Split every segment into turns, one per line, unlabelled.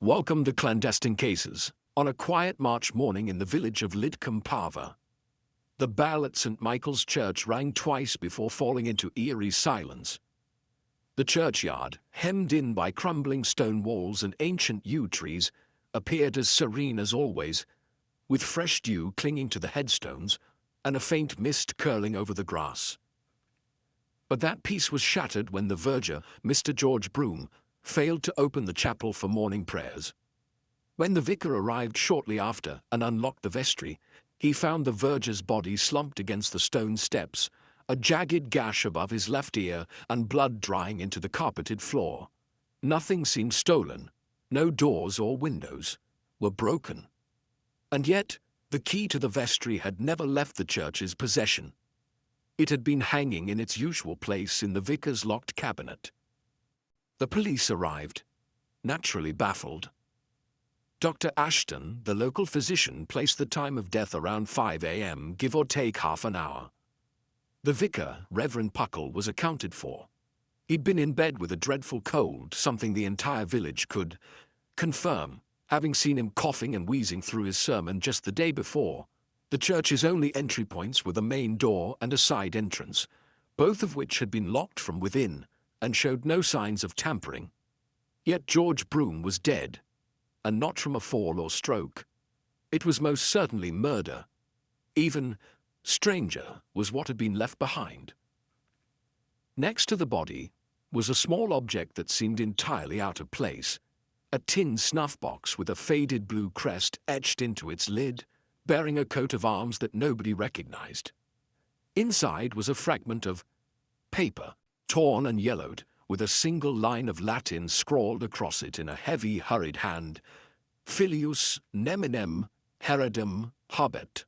Welcome to Clandestine Cases. On a quiet March morning in the village of Lidcombe, the bell at St. Michael's Church rang twice before falling into eerie silence. The churchyard, hemmed in by crumbling stone walls and ancient yew trees, appeared as serene as always, with fresh dew clinging to the headstones and a faint mist curling over the grass. But that peace was shattered when the verger, Mr. George Broom, failed to open the chapel for morning prayers. When the vicar arrived shortly after and unlocked the vestry, he found the verger's body slumped against the stone steps, a jagged gash above his left ear and blood drying into the carpeted floor. Nothing seemed stolen. No doors or windows were broken. And yet, the key to the vestry had never left the church's possession. It had been hanging in its usual place in the vicar's locked cabinet. The police arrived, naturally baffled. Dr. Ashton, the local physician, placed the time of death around 5 a.m., give or take half an hour. The vicar, Reverend Puckle, was accounted for. He'd been in bed with a dreadful cold, something the entire village could confirm, having seen him coughing and wheezing through his sermon just the day before. The church's only entry points were the main door and a side entrance, both of which had been locked from within and showed no signs of tampering. Yet George Broom was dead, and not from a fall or stroke. It was most certainly murder. Even stranger was what had been left behind. Next to the body was a small object that seemed entirely out of place, a tin snuff box with a faded blue crest etched into its lid, bearing a coat of arms that nobody recognized. Inside was a fragment of paper, torn and yellowed, with a single line of Latin scrawled across it in a heavy, hurried hand: Filius neminem heredem habet.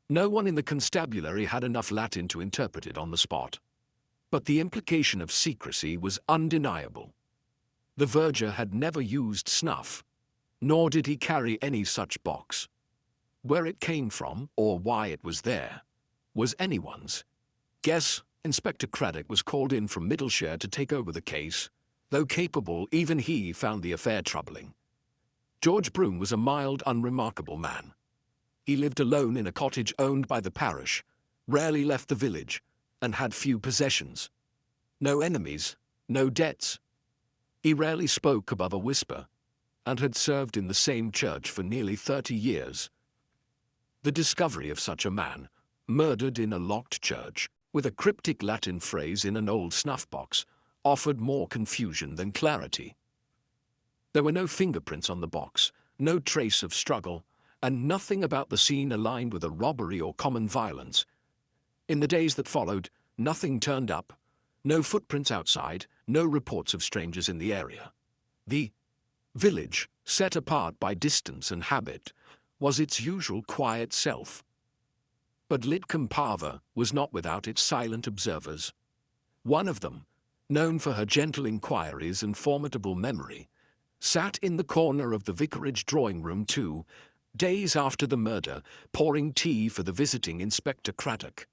No one in the constabulary had enough Latin to interpret it on the spot. But the implication of secrecy was undeniable. The verger had never used snuff, nor did he carry any such box. Where it came from, or why it was there, was anyone's guess. Inspector Craddock was called in from Middleshire to take over the case. Though capable, even he found the affair troubling. George Broom was a mild, unremarkable man. He lived alone in a cottage owned by the parish, rarely left the village, and had few possessions. No enemies, no debts. He rarely spoke above a whisper, and had served in the same church for nearly 30 years. The discovery of such a man, murdered in a locked church, with a cryptic Latin phrase in an old snuff box, offered more confusion than clarity. There were no fingerprints on the box, no trace of struggle, and nothing about the scene aligned with a robbery or common violence. In the days that followed, nothing turned up, no footprints outside, no reports of strangers in the area. The village, set apart by distance and habit, was its usual quiet self. But Lidcombe was not without its silent observers. One of them, known for her gentle inquiries and formidable memory, sat in the corner of the vicarage drawing-room 2 days after the murder, pouring tea for the visiting Inspector Craddock.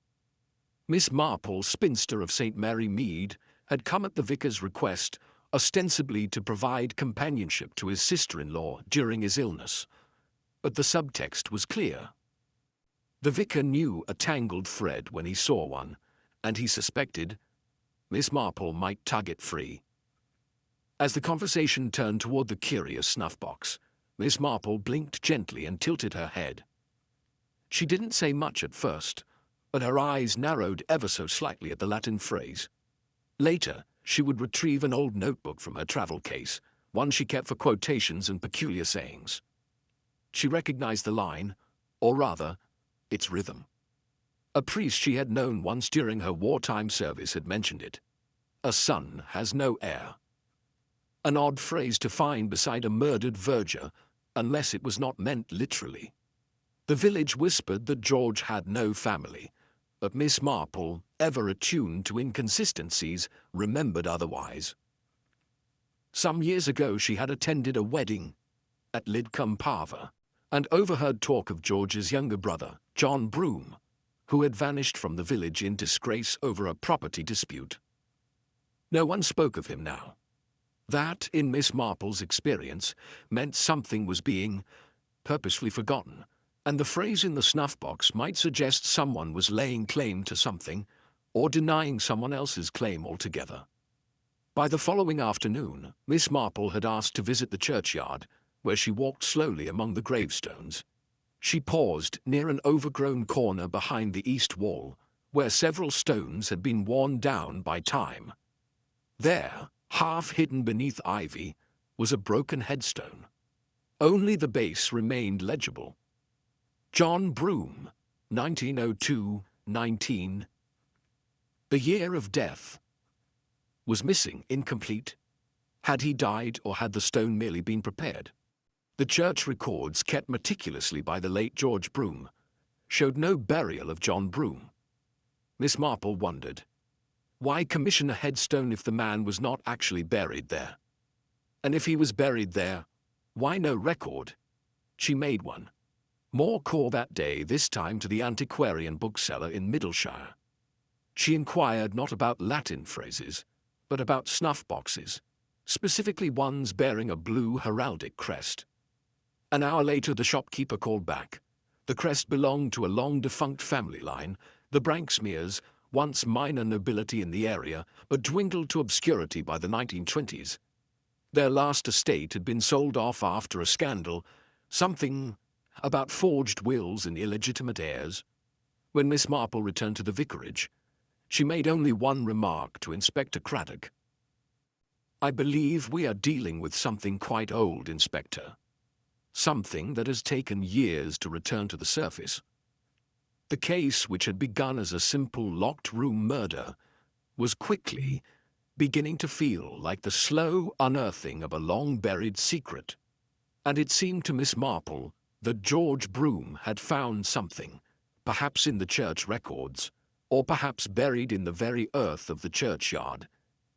Miss Marple, spinster of St. Mary Mead, had come at the vicar's request, ostensibly to provide companionship to his sister-in-law during his illness. But the subtext was clear. The vicar knew a tangled thread when he saw one, and he suspected Miss Marple might tug it free. As the conversation turned toward the curious snuff-box, Miss Marple blinked gently and tilted her head. She didn't say much at first, but her eyes narrowed ever so slightly at the Latin phrase. Later, she would retrieve an old notebook from her travel case, one she kept for quotations and peculiar sayings. She recognized the line, or rather, its rhythm. A priest she had known once during her wartime service had mentioned it. A son has no heir. An odd phrase to find beside a murdered verger, unless it was not meant literally. The village whispered that George had no family, but Miss Marple, ever attuned to inconsistencies, remembered otherwise. Some years ago she had attended a wedding at Lidcombe and overheard talk of George's younger brother, John Broom, who had vanished from the village in disgrace over a property dispute. No one spoke of him now. That, in Miss Marple's experience, meant something was being purposefully forgotten, and the phrase in the snuff box might suggest someone was laying claim to something or denying someone else's claim altogether. By the following afternoon, Miss Marple had asked to visit the churchyard, where she walked slowly among the gravestones. She paused near an overgrown corner behind the east wall, where several stones had been worn down by time. There, half hidden beneath ivy, was a broken headstone. Only the base remained legible. John Broom, 1902-19. The year of death was missing, incomplete. Had he died, or had the stone merely been prepared? The church records kept meticulously by the late George Broom showed no burial of John Broom. Miss Marple wondered, why commission a headstone if the man was not actually buried there? And if he was buried there, why no record? She made one. More call that day, this time to the antiquarian bookseller in Middleshire. She inquired not about Latin phrases, but about snuff boxes, specifically ones bearing a blue heraldic crest. An hour later, the shopkeeper called back. The crest belonged to a long-defunct family line, the Branksmeres, once minor nobility in the area, but dwindled to obscurity by the 1920s. Their last estate had been sold off after a scandal, something about forged wills and illegitimate heirs. When Miss Marple returned to the vicarage, she made only one remark to Inspector Craddock. "I believe we are dealing with something quite old, Inspector. Something that has taken years to return to the surface." The case, which had begun as a simple locked-room murder, was quickly beginning to feel like the slow unearthing of a long-buried secret. And it seemed to Miss Marple that George Broom had found something, perhaps in the church records, or perhaps buried in the very earth of the churchyard,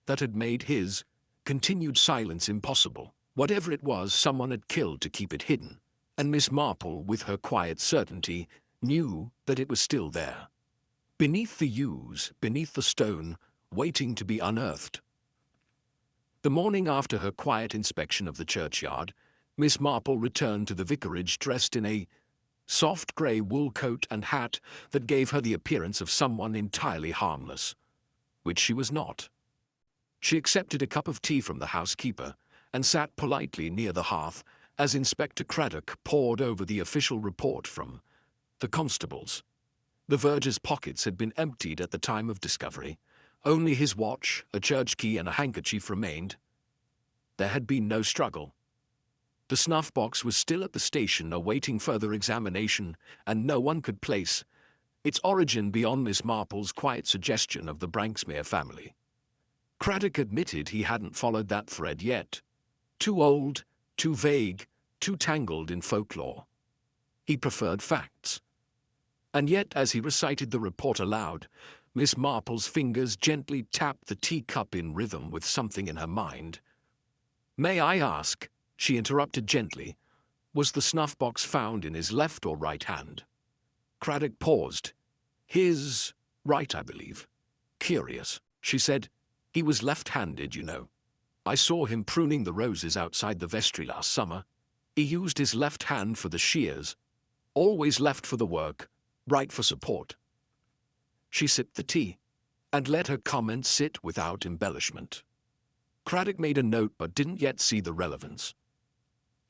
that had made his continued silence impossible. Whatever it was, someone had killed to keep it hidden, and Miss Marple, with her quiet certainty, knew that it was still there, beneath the yews, beneath the stone, waiting to be unearthed. The morning after her quiet inspection of the churchyard, Miss Marple returned to the vicarage dressed in a soft grey wool coat and hat that gave her the appearance of someone entirely harmless, which she was not. She accepted a cup of tea from the housekeeper and sat politely near the hearth as Inspector Craddock pored over the official report from the constables. The verger's pockets had been emptied at the time of discovery. Only his watch, a church key, and a handkerchief remained. There had been no struggle. The snuff box was still at the station awaiting further examination, and no one could place its origin beyond Miss Marple's quiet suggestion of the Branksmere family. Craddock admitted he hadn't followed that thread yet. Too old, too vague, too tangled in folklore. He preferred facts. And yet, as he recited the report aloud, Miss Marple's fingers gently tapped the teacup in rhythm with something in her mind. "May I ask," she interrupted gently, "was the snuff box found in his left or right hand?" Craddock paused. "His right, I believe." "Curious," she said. "He was left-handed, you know. I saw him pruning the roses outside the vestry last summer. He used his left hand for the shears, always left for the work, right for support." She sipped the tea and let her comment sit without embellishment. Craddock made a note but didn't yet see the relevance.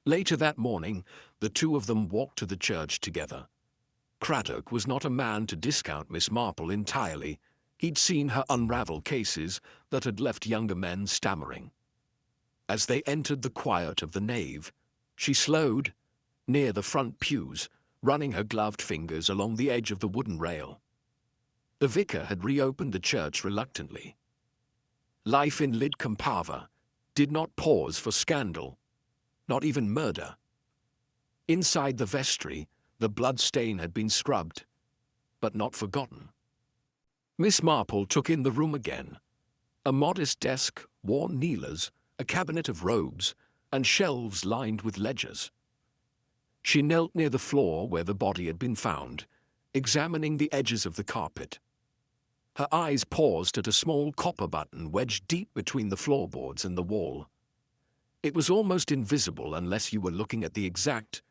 Later that morning, the two of them walked to the church together. Craddock was not a man to discount Miss Marple entirely. He'd seen her unravel cases that had left younger men stammering. As they entered the quiet of the nave, she slowed, near the front pews, running her gloved fingers along the edge of the wooden rail. The vicar had reopened the church reluctantly. Life in Lidcombe did not pause for scandal, not even murder. Inside the vestry, the blood stain had been scrubbed, but not forgotten. Miss Marple took in the room again. A modest desk, worn kneelers, a cabinet of robes, and shelves lined with ledgers. She knelt near the floor where the body had been found, examining the edges of the carpet. Her eyes paused at a small copper button wedged deep between the floorboards and the wall. It was almost invisible unless you were looking at the exact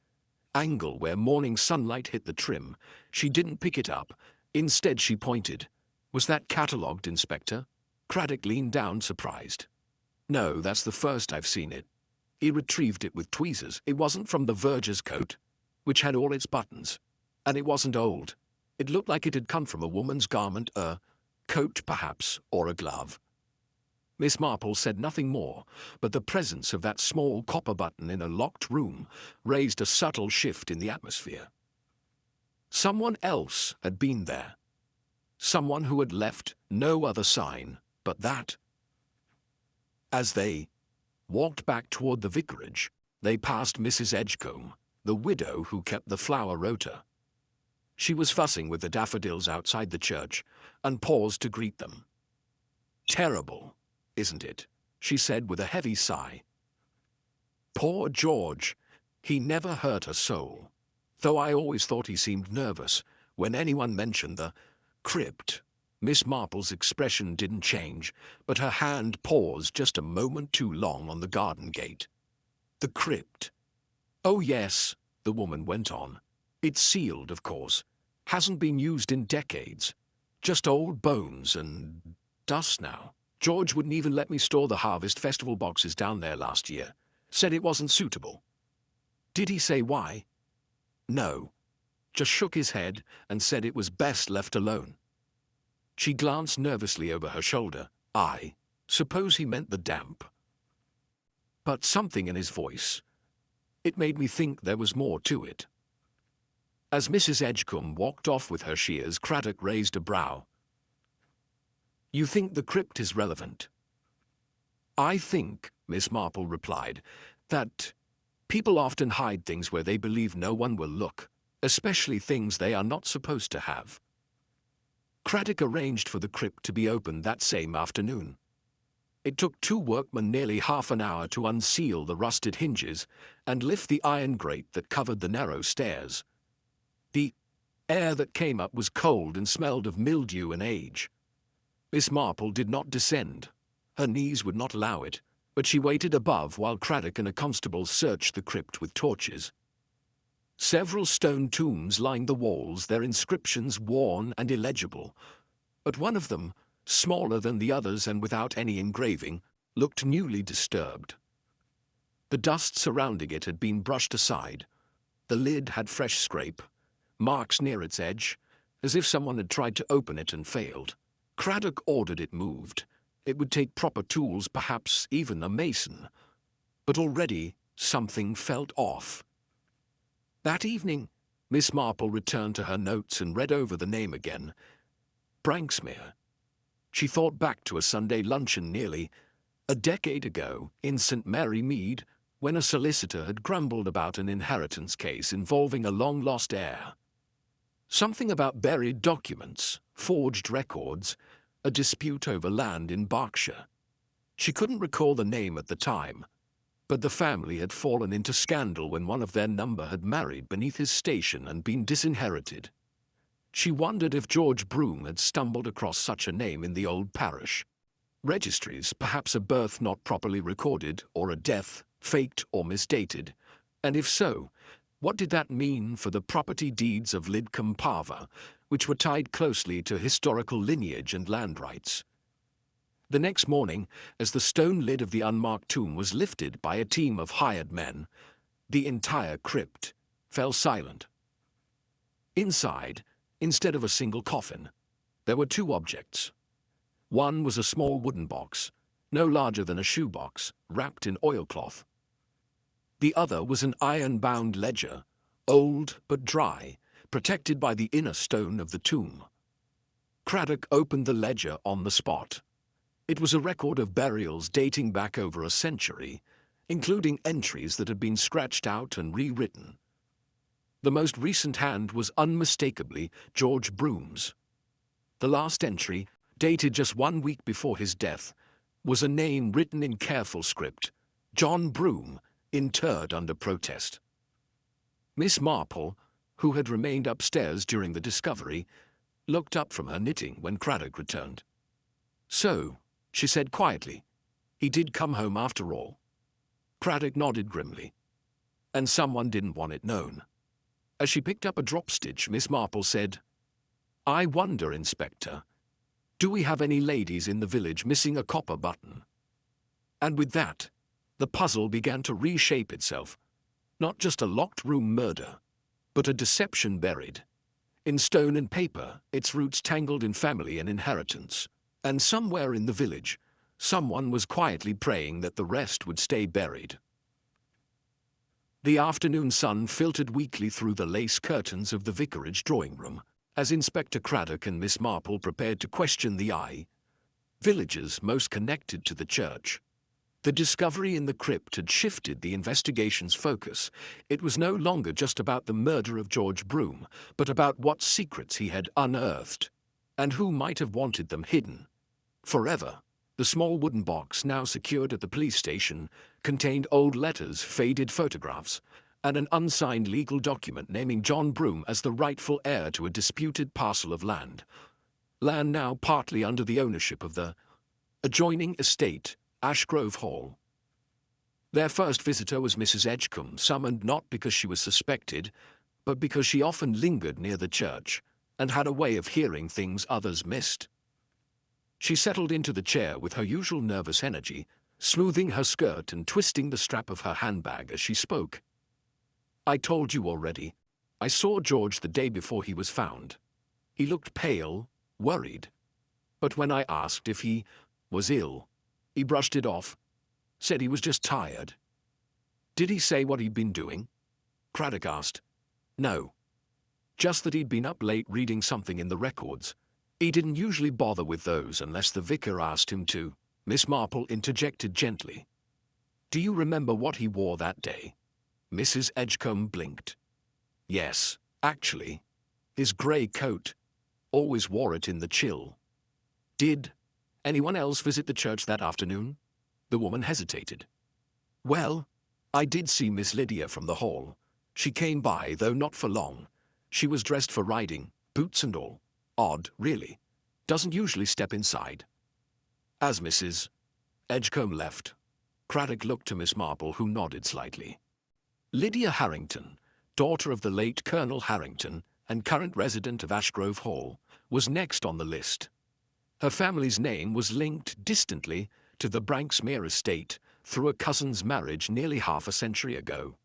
angle where morning sunlight hit the trim. She didn't pick it up. Instead, she pointed. Was that catalogued, Inspector? Craddock leaned down, surprised. No, that's the first I've seen it. He retrieved it with tweezers. It wasn't from the verger's coat, which had all its buttons. And it wasn't old. It looked like it had come from a woman's garment, a coat perhaps, or a glove. Miss Marple said nothing more, but the presence of that small copper button in a locked room raised a subtle shift in the atmosphere. Someone else had been there. Someone who had left no other sign but that. As they walked back toward the vicarage, they passed Mrs. Edgecombe, the widow who kept the flower rota. She was fussing with the daffodils outside the church and paused to greet them. Terrible, isn't it? She said with a heavy sigh. Poor George. He never hurt a soul, though I always thought he seemed nervous when anyone mentioned the crypt. Miss Marple's expression didn't change, but her hand paused just a moment too long on the garden gate. The crypt. Oh yes, the woman went on. It's sealed, of course. Hasn't been used in decades. Just old bones and dust now. George wouldn't even let me store the Harvest Festival boxes down there last year. Said it wasn't suitable. Did he say why? No. Just shook his head and said it was best left alone. She glanced nervously over her shoulder. I suppose he meant the damp. But something in his voice. It made me think there was more to it. As Mrs. Edgecombe walked off with her shears, Craddock raised a brow. You think the crypt is relevant? I think, Miss Marple replied, that people often hide things where they believe no one will look, especially things they are not supposed to have. Craddock arranged for the crypt to be opened that same afternoon. It took 2 workmen nearly half an hour to unseal the rusted hinges and lift the iron grate that covered the narrow stairs. The air that came up was cold and smelled of mildew and age. Miss Marple did not descend. Her knees would not allow it, but she waited above while Craddock and a constable searched the crypt with torches. Several stone tombs lined the walls, their inscriptions worn and illegible, but one of them, smaller than the others and without any engraving, looked newly disturbed. The dust surrounding it had been brushed aside. The lid had fresh scrape, marks near its edge, as if someone had tried to open it and failed. Craddock ordered it moved. It would take proper tools, perhaps even a mason. But already something felt off. That evening, Miss Marple returned to her notes and read over the name again. Branksmere. She thought back to a Sunday luncheon nearly a decade ago in St. Mary Mead, when a solicitor had grumbled about an inheritance case involving a long-lost heir. Something about buried documents, forged records, a dispute over land in Berkshire. She couldn't recall the name at the time, but the family had fallen into scandal when one of their number had married beneath his station and been disinherited. She wondered if George Broom had stumbled across such a name in the old parish. Registries, perhaps a birth not properly recorded, or a death, faked or misdated, and if so, what did that mean for the property deeds of Lidcombe Parva, which were tied closely to historical lineage and land rights? The next morning, as the stone lid of the unmarked tomb was lifted by a team of hired men, the entire crypt fell silent. Inside, instead of a single coffin, there were 2 objects. One was a small wooden box, no larger than a shoebox, wrapped in oilcloth. The other was an iron-bound ledger, old but dry, protected by the inner stone of the tomb. Craddock opened the ledger on the spot. It was a record of burials dating back over a century, including entries that had been scratched out and rewritten. The most recent hand was unmistakably George Broom's. The last entry, dated just 1 week before his death, was a name written in careful script: John Broom, interred under protest. Miss Marple, who had remained upstairs during the discovery, looked up from her knitting when Craddock returned. So, she said quietly, he did come home after all. Craddock nodded grimly. And someone didn't want it known. As she picked up a drop stitch, Miss Marple said, "I wonder, Inspector, do we have any ladies in the village missing a copper button?" And with that, the puzzle began to reshape itself. Not just a locked room murder, but a deception buried in stone and paper, its roots tangled in family and inheritance. And somewhere in the village, someone was quietly praying that the rest would stay buried. The afternoon sun filtered weakly through the lace curtains of the vicarage drawing room, as Inspector Craddock and Miss Marple prepared to question the villagers most connected to the church. The discovery in the crypt had shifted the investigation's focus. It was no longer just about the murder of George Broom, but about what secrets he had unearthed, and who might have wanted them hidden forever. The small wooden box, now secured at the police station, contained old letters, faded photographs, and an unsigned legal document naming John Broom as the rightful heir to a disputed parcel of land. Land now partly under the ownership of the adjoining estate, Ashgrove Hall. Their first visitor was Mrs. Edgecombe, summoned not because she was suspected, but because she often lingered near the church and had a way of hearing things others missed. She settled into the chair with her usual nervous energy, smoothing her skirt and twisting the strap of her handbag as she spoke. "I told you already. I saw George the day before he was found. He looked pale, worried. But when I asked if he was ill, he brushed it off, said he was just tired." "Did he say what he'd been doing?" Craddock asked. "No. Just that he'd been up late reading something in the records. He didn't usually bother with those unless the vicar asked him to," Miss Marple interjected gently. "Do you remember what he wore that day?" Mrs. Edgecombe blinked. "Yes, actually. His grey coat. Always wore it in the chill." "Did anyone else visit the church that afternoon?" The woman hesitated. "Well, I did see Miss Lydia from the hall. She came by, though not for long. She was dressed for riding, boots and all. Odd, really. Doesn't usually step inside." As Mrs. Edgecombe left, Craddock looked to Miss Marple, who nodded slightly. Lydia Harrington, daughter of the late Colonel Harrington and current resident of Ashgrove Hall, was next on the list. Her family's name was linked distantly to the Branksmere estate through a cousin's marriage nearly half a century ago.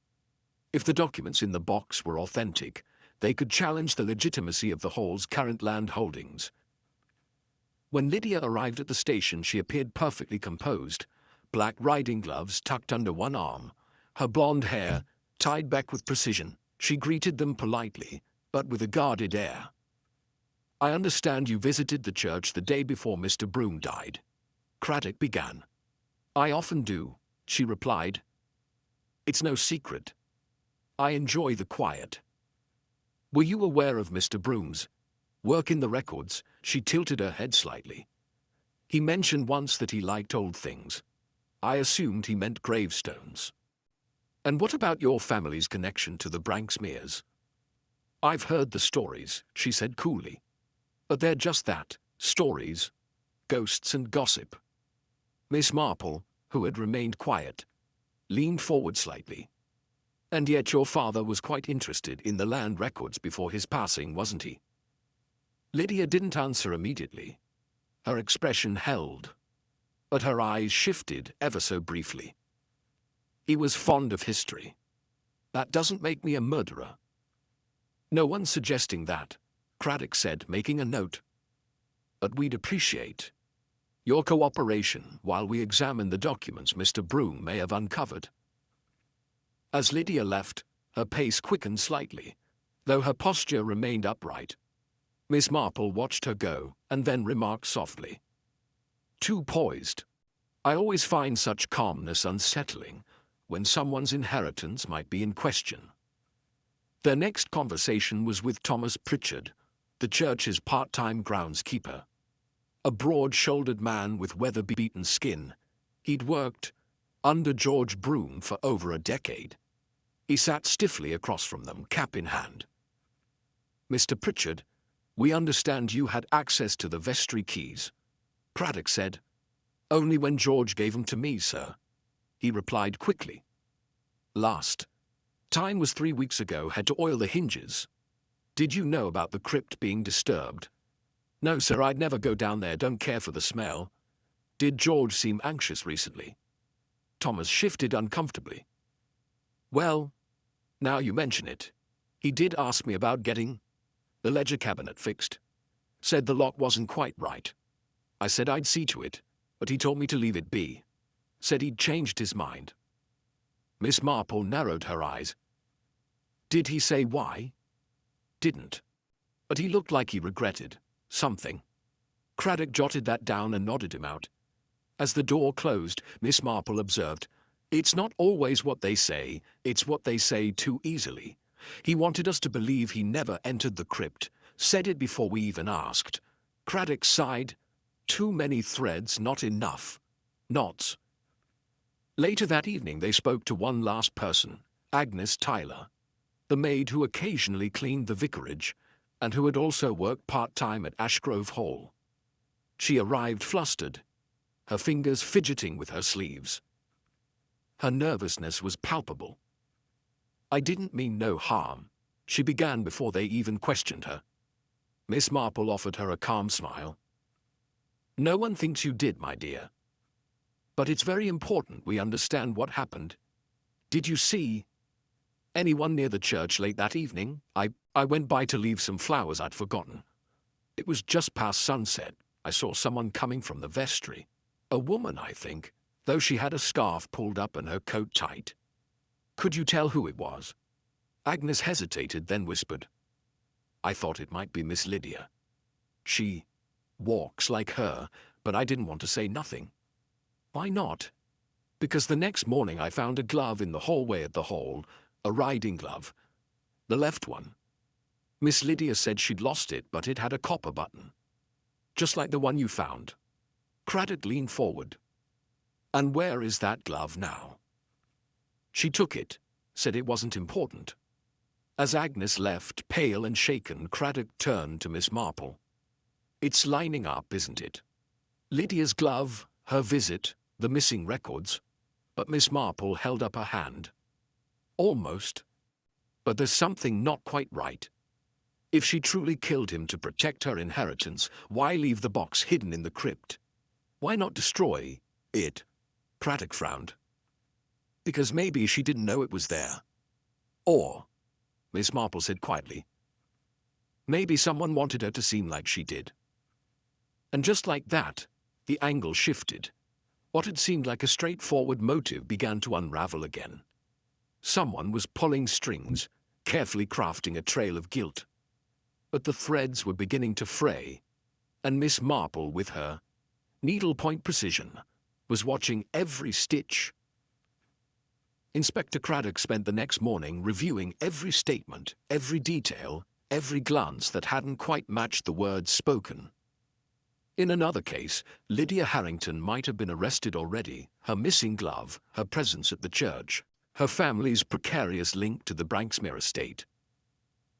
If the documents in the box were authentic, they could challenge the legitimacy of the Hall's current land holdings. When Lydia arrived at the station, she appeared perfectly composed, black riding gloves tucked under one arm, her blonde hair tied back with precision. She greeted them politely, but with a guarded air. "I understand you visited the church the day before Mr. Broom died," Craddock began. "I often do," she replied. "It's no secret. I enjoy the quiet." "Were you aware of Mr. Broom's work in the records?" She tilted her head slightly. "He mentioned once that he liked old things. I assumed he meant gravestones." "And what about your family's connection to the Branksmeres?" "I've heard the stories," she said coolly. "But they're just that, stories, ghosts and gossip." Miss Marple, who had remained quiet, leaned forward slightly. "And yet your father was quite interested in the land records before his passing, wasn't he?" Lydia didn't answer immediately. Her expression held, but her eyes shifted ever so briefly. "He was fond of history. That doesn't make me a murderer." "No one's suggesting that," Craddock said, making a note. "But we'd appreciate your cooperation while we examine the documents Mr. Broom may have uncovered." As Lydia left, her pace quickened slightly, though her posture remained upright. Miss Marple watched her go, and then remarked softly, "Too poised. I always find such calmness unsettling when someone's inheritance might be in question." Their next conversation was with Thomas Pritchard, the church's part-time groundskeeper. A broad-shouldered man with weather-beaten skin, he'd worked under George Broom for over a decade. He sat stiffly across from them, cap in hand. "Mr. Pritchard, we understand you had access to the vestry keys," Craddock said. "Only when George gave them to me, sir. he replied quickly. Last time was 3 weeks ago, had to oil the hinges. Did you know about the crypt being disturbed? No, sir, I'd never go down there, don't care for the smell. Did George seem anxious recently? Thomas shifted uncomfortably. Well, now you mention it, he did ask me about getting the ledger cabinet fixed. Said the lock wasn't quite right. I said I'd see to it, but he told me to leave it be. Said he'd changed his mind. Miss Marple narrowed her eyes. Did he say why? Didn't. But he looked like he regretted something. Craddock jotted that down and nodded him out. As the door closed, Miss Marple observed, "It's not always what they say, it's what they say too easily. He wanted us to believe he never entered the crypt, said it before we even asked." Craddock sighed. Too many threads, not enough knots. Later that evening they spoke to one last person, Agnes Tyler, the maid who occasionally cleaned the vicarage and who had also worked part-time at Ashgrove Hall. She arrived flustered, her fingers fidgeting with her sleeves. Her nervousness was palpable. "I didn't mean no harm," she began before they even questioned her. Miss Marple offered her a calm smile. "No one thinks you did, my dear. But it's very important we understand what happened. Did you see anyone near the church late that evening? I went by to leave some flowers I'd forgotten. It was just past sunset. I saw someone coming from the vestry. A woman, I think, though she had a scarf pulled up and her coat tight." "Could you tell who it was?" Agnes hesitated, then whispered, "I thought it might be Miss Lydia. She walks like her, but I didn't want to say nothing." "Why not?" "Because the next morning I found a glove in the hallway at the hall, a riding glove, the left one. Miss Lydia said she'd lost it, but it had a copper button, just like the one you found." Craddock leaned forward. "And where is that glove now?" "She took it, said it wasn't important." As Agnes left, pale and shaken, Craddock turned to Miss Marple. "It's lining up, isn't it? Lydia's glove, her visit, the missing records." But Miss Marple held up her hand. "Almost. But there's something not quite right. If she truly killed him to protect her inheritance, why leave the box hidden in the crypt? Why not destroy it?" Craddock frowned. "Because maybe she didn't know it was there. Or," Miss Marple said quietly, "maybe someone wanted her to seem like she did." And just like that, the angle shifted. What had seemed like a straightforward motive began to unravel again. Someone was pulling strings, carefully crafting a trail of guilt. But the threads were beginning to fray, and Miss Marple, with her needlepoint precision, was watching every stitch. Inspector Craddock spent the next morning reviewing every statement, every detail, every glance that hadn't quite matched the words spoken. In another case, Lydia Harrington might have been arrested already, her missing glove, her presence at the church, her family's precarious link to the Branksmere estate.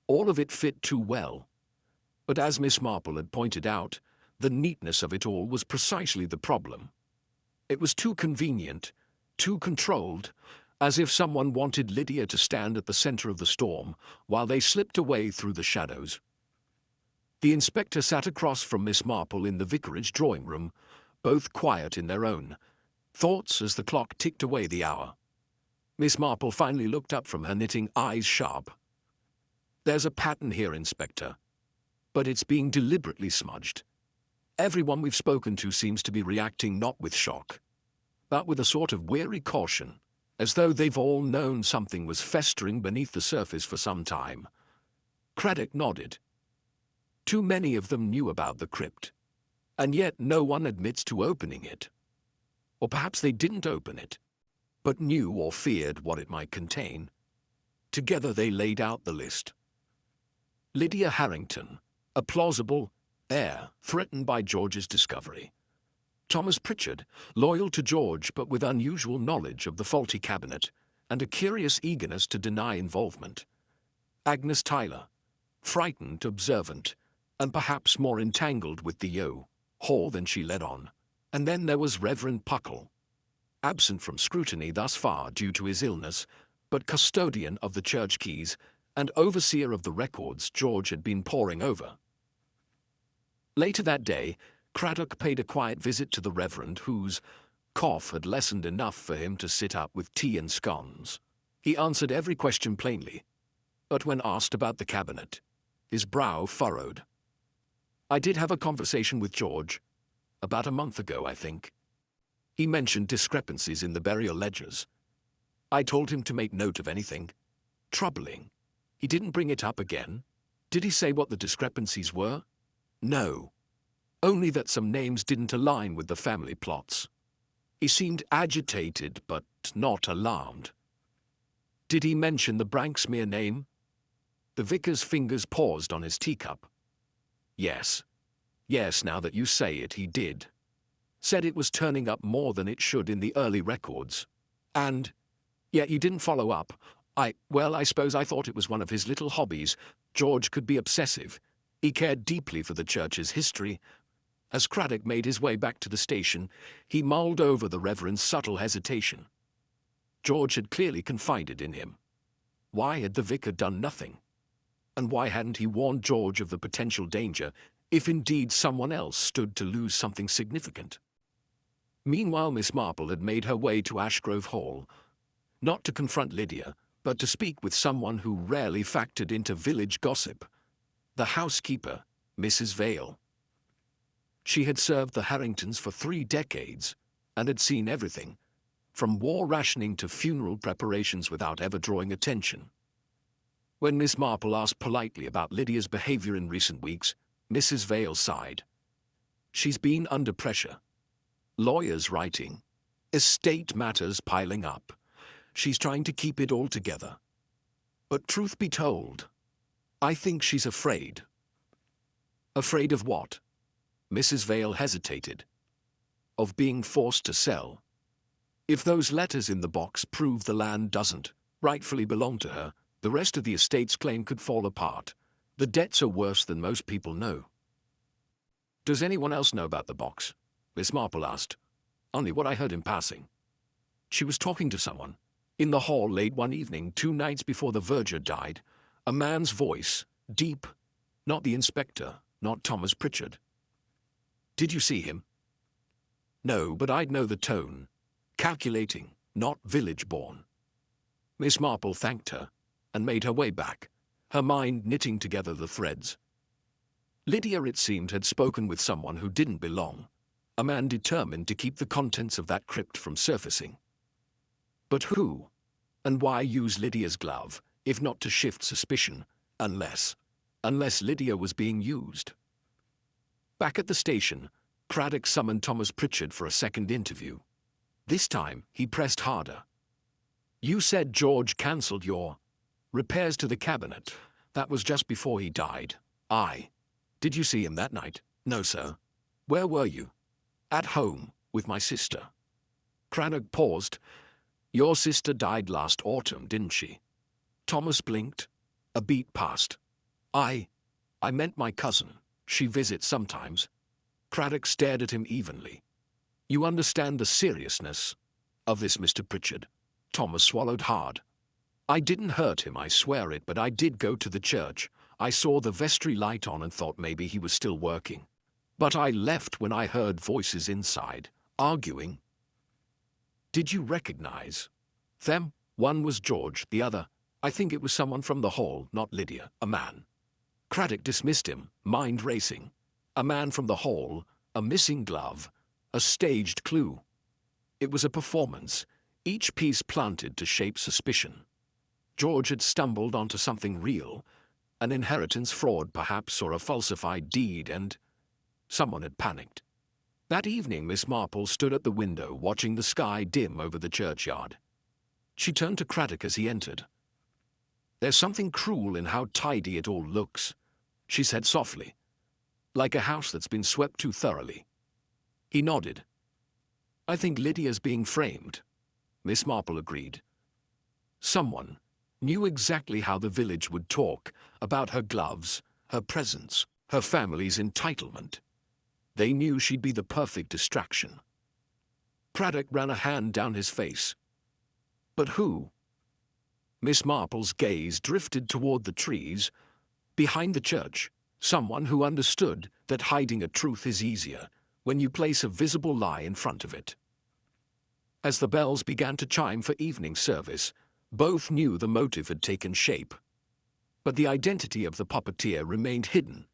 All of it fit too well. But as Miss Marple had pointed out, the neatness of it all was precisely the problem. It was too convenient, too controlled, as if someone wanted Lydia to stand at the center of the storm while they slipped away through the shadows. The inspector sat across from Miss Marple in the vicarage drawing room, both quiet in their own thoughts as the clock ticked away the hour. Miss Marple finally looked up from her knitting, eyes sharp. "There's a pattern here, Inspector, but it's being deliberately smudged. Everyone we've spoken to seems to be reacting not with shock, but with a sort of weary caution, as though they've all known something was festering beneath the surface for some time." Craddock nodded. Too many of them knew about the crypt, and yet no one admits to opening it. Or perhaps they didn't open it, but knew or feared what it might contain. Together they laid out the list. Lydia Harrington, a plausible heir threatened by George's discovery. Thomas Pritchard, loyal to George but with unusual knowledge of the faulty cabinet and a curious eagerness to deny involvement. Agnes Tyler, frightened, observant, and perhaps more entangled with the Hall than she let on. And then there was Reverend Puckle, absent from scrutiny thus far due to his illness, but custodian of the church keys and overseer of the records George had been poring over. Later that day, Craddock paid a quiet visit to the Reverend, whose cough had lessened enough for him to sit up with tea and scones. He answered every question plainly, but when asked about the cabinet, his brow furrowed. "I did have a conversation with George, about a month ago, I think. He mentioned discrepancies in the burial ledgers. I told him to make note of anything troubling. He didn't bring it up again." "Did he say what the discrepancies were?" "No. Only that some names didn't align with the family plots. He seemed agitated, but not alarmed." "Did he mention the Branksmere name?" The vicar's fingers paused on his teacup. Yes, now that you say it, he did. Said it was turning up more than it should in the early records. And, yet you didn't follow up. I suppose I thought it was one of his little hobbies. George could be obsessive. He cared deeply for the church's history. As Craddock made his way back to the station, he mulled over the Reverend's subtle hesitation. George had clearly confided in him. Why had the vicar done nothing? And why hadn't he warned George of the potential danger, if indeed someone else stood to lose something significant? Meanwhile, Miss Marple had made her way to Ashgrove Hall, not to confront Lydia, but to speak with someone who rarely factored into village gossip, the housekeeper, Mrs. Vale. She had served the Harringtons for 3 decades, and had seen everything, from war rationing to funeral preparations, without ever drawing attention. When Miss Marple asked politely about Lydia's behavior in recent weeks, Mrs. Vale sighed. She's been under pressure. Lawyers writing, estate matters piling up. She's trying to keep it all together. But truth be told, I think she's afraid. Afraid of what? Mrs. Vale hesitated. Of being forced to sell. If those letters in the box prove the land doesn't rightfully belong to her, the rest of the estate's claim could fall apart. The debts are worse than most people know. Does anyone else know about the box? Miss Marple asked. Only what I heard in passing. She was talking to someone in the hall late one evening, 2 nights before the verger died. A man's voice, deep, not the inspector, not Thomas Pritchard. Did you see him? No, but I'd know the tone. Calculating, not village-born. Miss Marple thanked her and made her way back, her mind knitting together the threads. Lydia, it seemed, had spoken with someone who didn't belong, a man determined to keep the contents of that crypt from surfacing. But who? And why use Lydia's glove, if not to shift suspicion, unless Lydia was being used? Back at the station, Craddock summoned Thomas Pritchard for a second interview. This time, he pressed harder. You said George cancelled your repairs to the cabinet. That was just before he died. Aye. Did you see him that night? No, sir. Where were you? At home, with my sister. Craddock paused. Your sister died last autumn, didn't she? Thomas blinked. A beat passed. I meant my cousin. She visits sometimes. Craddock stared at him evenly. You understand the seriousness of this, Mr. Pritchard? Thomas swallowed hard. I didn't hurt him, I swear it, but I did go to the church. I saw the vestry light on and thought maybe he was still working. But I left when I heard voices inside, arguing. Did you recognize them? One was George, the other, I think it was someone from the hall, not Lydia, a man. Craddock dismissed him, mind racing. A man from the hall, a missing glove, a staged clue. It was a performance, each piece planted to shape suspicion. George had stumbled onto something real, an inheritance fraud perhaps, or a falsified deed, and someone had panicked. That evening Miss Marple stood at the window watching the sky dim over the churchyard. She turned to Craddock as he entered. There's something cruel in how tidy it all looks, she said softly, like a house that's been swept too thoroughly. He nodded. I think Lydia's being framed, Miss Marple agreed. Someone knew exactly how the village would talk about her gloves, her presence, her family's entitlement. They knew she'd be the perfect distraction. Craddock ran a hand down his face. But who? Miss Marple's gaze drifted toward the trees. Behind the church, someone who understood that hiding a truth is easier when you place a visible lie in front of it. As the bells began to chime for evening service, both knew the motive had taken shape. But the identity of the puppeteer remained hidden.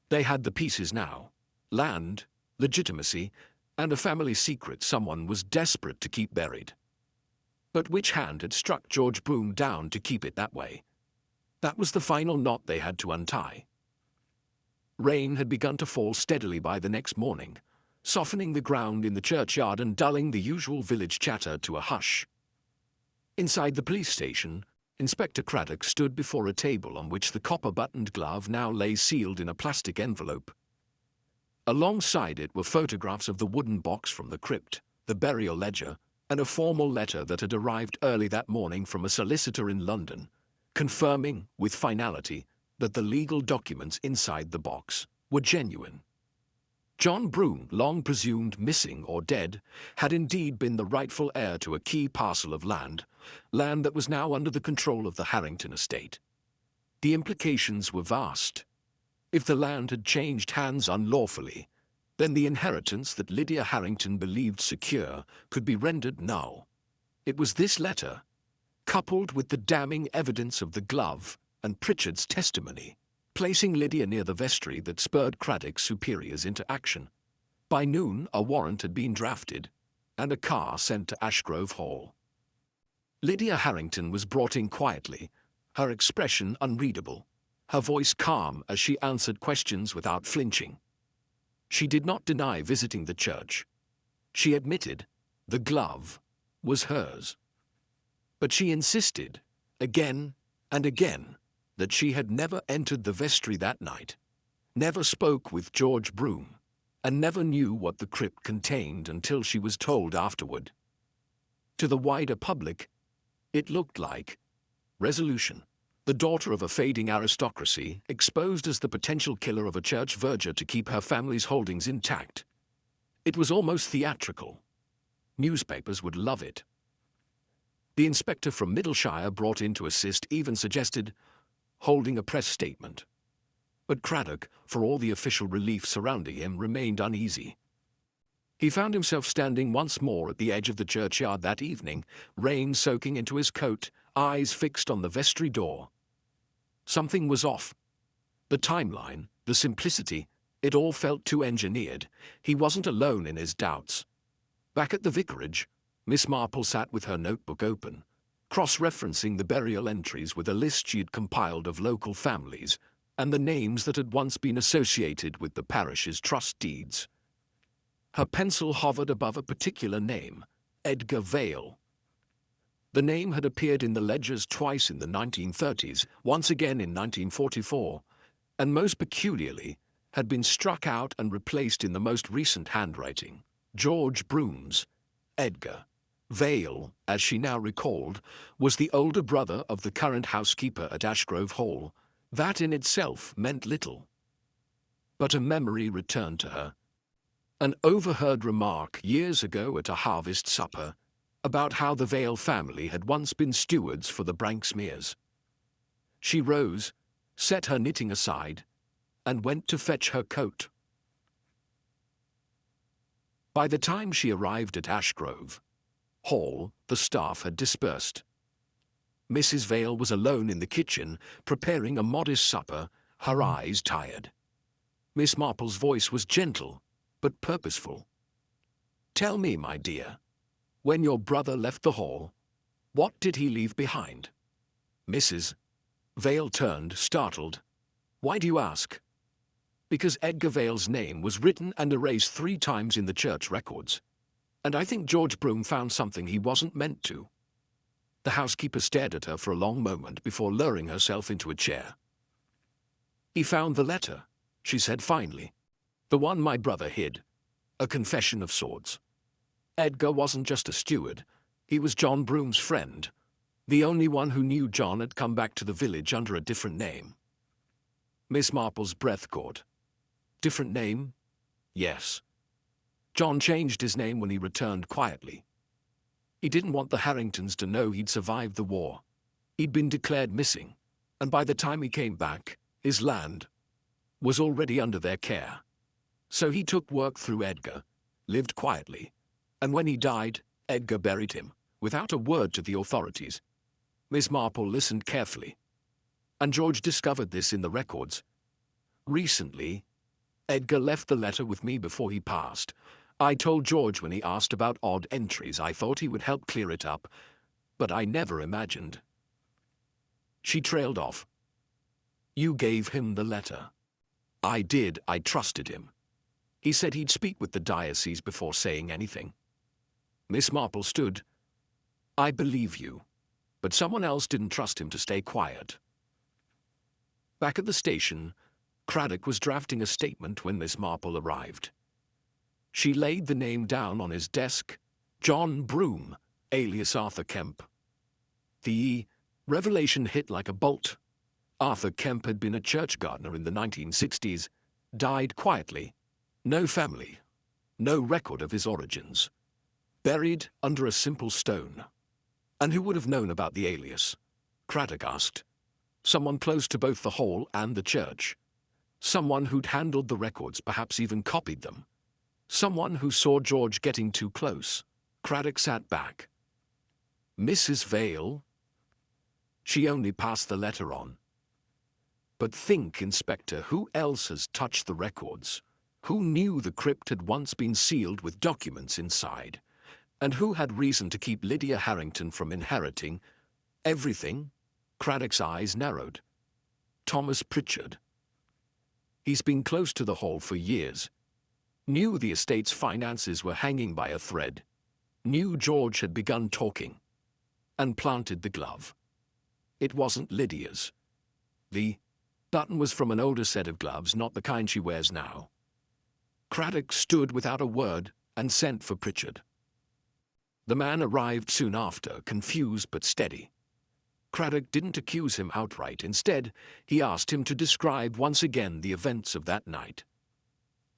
They had the pieces now: land, legitimacy, and a family secret someone was desperate to keep buried. But which hand had struck George Broom down to keep it that way? That was the final knot they had to untie. Rain had begun to fall steadily by the next morning, softening the ground in the churchyard and dulling the usual village chatter to a hush. Inside the police station, Inspector Craddock stood before a table on which the copper-buttoned glove now lay sealed in a plastic envelope. Alongside it were photographs of the wooden box from the crypt, the burial ledger, and a formal letter that had arrived early that morning from a solicitor in London, confirming, with finality, that the legal documents inside the box were genuine. John Broom, long presumed missing or dead, had indeed been the rightful heir to a key parcel of land that was now under the control of the Harrington estate. The implications were vast. If the land had changed hands unlawfully, then the inheritance that Lydia Harrington believed secure could be rendered null. It was this letter, coupled with the damning evidence of the glove and Pritchard's testimony, placing Lydia near the vestry, that spurred Craddock's superiors into action. By noon, a warrant had been drafted, and a car sent to Ashgrove Hall. Lydia Harrington was brought in quietly, her expression unreadable, her voice calm as she answered questions without flinching. She did not deny visiting the church. She admitted the glove was hers. But she insisted, again and again, that she had never entered the vestry that night, never spoke with George Broom, and never knew what the crypt contained until she was told afterward. To the wider public, it looked like resolution. The daughter of a fading aristocracy, exposed as the potential killer of a church verger to keep her family's holdings intact. It was almost theatrical. Newspapers would love it. The inspector from Middleshire, brought in to assist, even suggested holding a press statement. But Craddock, for all the official relief surrounding him, remained uneasy. He found himself standing once more at the edge of the churchyard that evening, rain soaking into his coat, eyes fixed on the vestry door. Something was off. The timeline, the simplicity, it all felt too engineered. He wasn't alone in his doubts. Back at the vicarage, Miss Marple sat with her notebook open, cross-referencing the burial entries with a list she had compiled of local families and the names that had once been associated with the parish's trust deeds. Her pencil hovered above a particular name, Edgar Vale. The name had appeared in the ledgers twice in the 1930s, once again in 1944, and most peculiarly had been struck out and replaced in the most recent handwriting, George Broom's. Edgar Vale, as she now recalled, was the older brother of the current housekeeper at Ashgrove Hall. That in itself meant little. But a memory returned to her. An overheard remark years ago at a harvest supper about how the Vale family had once been stewards for the Branksmeres. She rose, set her knitting aside, and went to fetch her coat. By the time she arrived at Ashgrove Hall, the staff had dispersed. Mrs. Vale was alone in the kitchen, preparing a modest supper, her eyes tired. Miss Marple's voice was gentle, but purposeful. "Tell me, my dear, when your brother left the hall, what did he leave behind?" Mrs. Vale turned, startled. "Why do you ask?" "Because Edgar Vale's name was written and erased 3 times in the church records. And I think George Broom found something he wasn't meant to." The housekeeper stared at her for a long moment before lowering herself into a chair. "He found the letter," she said finally. "The one my brother hid. A confession of sorts. Edgar wasn't just a steward. He was John Broom's friend. The only one who knew John had come back to the village under a different name." Miss Marple's breath caught. "Different name?" "Yes." John changed his name when he returned quietly. He didn't want the Harringtons to know he'd survived the war. He'd been declared missing, and by the time he came back, his land was already under their care. So he took work through Edgar, lived quietly, and when he died, Edgar buried him, without a word to the authorities. Miss Marple listened carefully, and George discovered this in the records. Recently, Edgar left the letter with me before he passed. I told George when he asked about odd entries I thought he would help clear it up, but I never imagined. She trailed off. You gave him the letter. I did. I trusted him. He said he'd speak with the diocese before saying anything. Miss Marple stood. I believe you, but someone else didn't trust him to stay quiet. Back at the station, Craddock was drafting a statement when Miss Marple arrived. She laid the name down on his desk, John Broom, alias Arthur Kemp. The revelation hit like a bolt. Arthur Kemp had been a church gardener in the 1960s, died quietly, no family, no record of his origins, buried under a simple stone. And who would have known about the alias? Craddock asked. Someone close to both the hall and the church. Someone who'd handled the records, perhaps even copied them. Someone who saw George getting too close. Craddock sat back. Mrs. Vale? She only passed the letter on. But think, Inspector, who else has touched the records? Who knew the crypt had once been sealed with documents inside? And who had reason to keep Lydia Harrington from inheriting everything? Craddock's eyes narrowed. Thomas Pritchard. He's been close to the hall for years. Knew the estate's finances were hanging by a thread. Knew George had begun talking. And planted the glove. It wasn't Lydia's. The button was from an older set of gloves, not the kind she wears now. Craddock stood without a word and sent for Pritchard. The man arrived soon after, confused but steady. Craddock didn't accuse him outright. Instead, he asked him to describe once again the events of that night.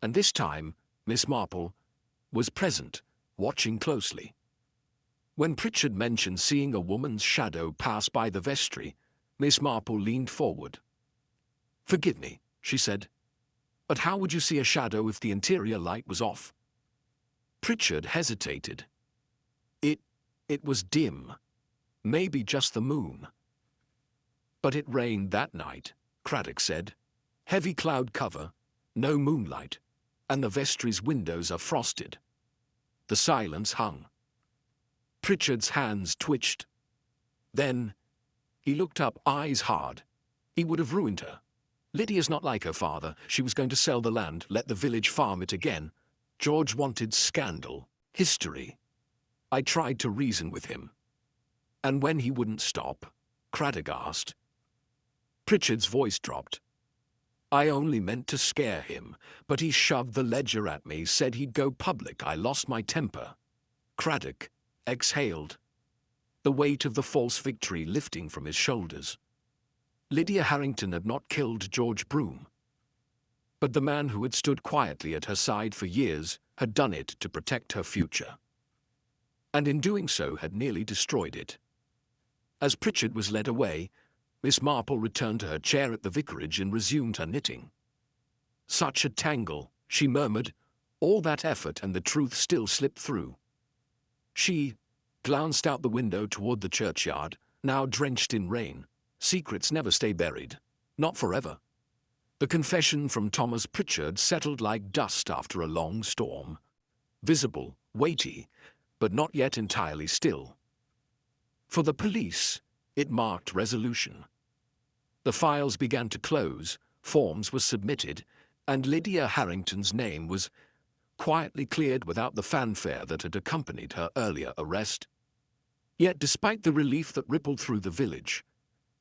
And this time, Miss Marple was present, watching closely. When Pritchard mentioned seeing a woman's shadow pass by the vestry, Miss Marple leaned forward. Forgive me, she said, but how would you see a shadow if the interior light was off? Pritchard hesitated. It was dim. Maybe just the moon. But it rained that night, Craddock said. Heavy cloud cover, no moonlight, and the vestry's windows are frosted. The silence hung. Pritchard's hands twitched. Then he looked up, eyes hard. He would have ruined her. Lydia's not like her father. She was going to sell the land, let the village farm it again. George wanted scandal, history. I tried to reason with him. And when he wouldn't stop, Craddock asked. Pritchard's voice dropped. I only meant to scare him, but he shoved the ledger at me, said he'd go public. I lost my temper. Craddock exhaled, the weight of the false victory lifting from his shoulders. Lydia Harrington had not killed George Broom. But the man who had stood quietly at her side for years had done it to protect her future. And in doing so had nearly destroyed it. As Pritchard was led away, Miss Marple returned to her chair at the vicarage and resumed her knitting. Such a tangle, she murmured, all that effort and the truth still slipped through. She glanced out the window toward the churchyard, now drenched in rain. Secrets never stay buried, not forever. The confession from Thomas Pritchard settled like dust after a long storm. Visible, weighty, but not yet entirely still. For the police, it marked resolution. The files began to close, forms were submitted, and Lydia Harrington's name was quietly cleared without the fanfare that had accompanied her earlier arrest. Yet despite the relief that rippled through the village,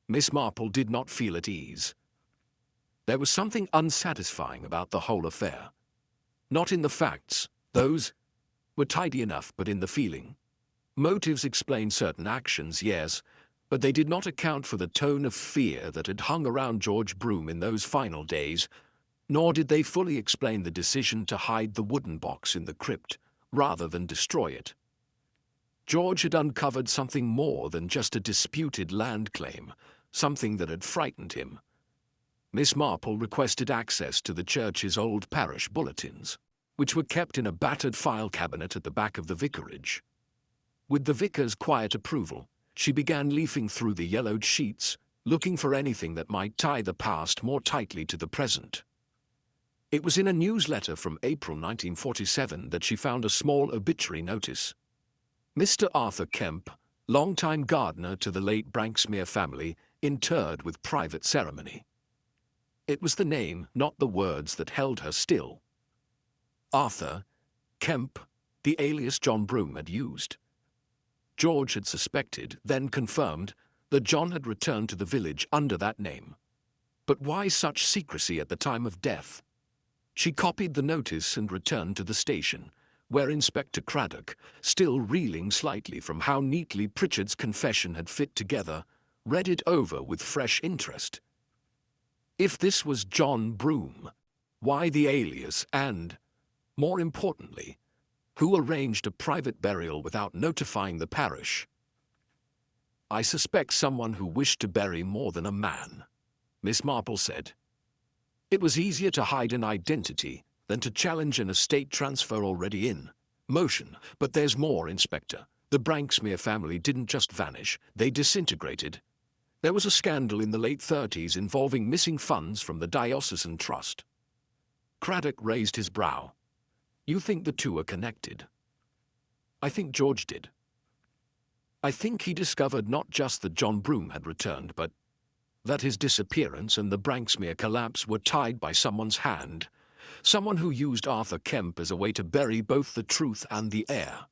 Miss Marple did not feel at ease. There was something unsatisfying about the whole affair. Not in the facts, those were tidy enough, but in the feeling. Motives explained certain actions, yes, but they did not account for the tone of fear that had hung around George Broom in those final days. Nor did they fully explain the decision to hide the wooden box in the crypt, rather than destroy it. George had uncovered something more than just a disputed land claim, something that had frightened him. Miss Marple requested access to the church's old parish bulletins, which were kept in a battered file cabinet at the back of the vicarage. With the vicar's quiet approval, she began leafing through the yellowed sheets, looking for anything that might tie the past more tightly to the present. It was in a newsletter from April 1947 that she found a small obituary notice. Mr. Arthur Kemp, longtime gardener to the late Branksmere family, interred with private ceremony. It was the name, not the words, that held her still. Arthur Kemp, the alias John Broom had used. George had suspected, then confirmed, that John had returned to the village under that name. But why such secrecy at the time of death? She copied the notice and returned to the station, where Inspector Craddock, still reeling slightly from how neatly Pritchard's confession had fit together, read it over with fresh interest. If this was John Broom, why the alias and, more importantly, who arranged a private burial without notifying the parish? "I suspect someone who wished to bury more than a man," Miss Marple said. It was easier to hide an identity than to challenge an estate transfer already in motion. But there's more, Inspector. The Branksmere family didn't just vanish, they disintegrated. There was a scandal in the late 30s involving missing funds from the diocesan trust. Craddock raised his brow. "You think the two are connected?" "I think George did. I think he discovered not just that John Broom had returned, but that his disappearance and the Branksmere collapse were tied by someone's hand, someone who used Arthur Kemp as a way to bury both the truth and the heir."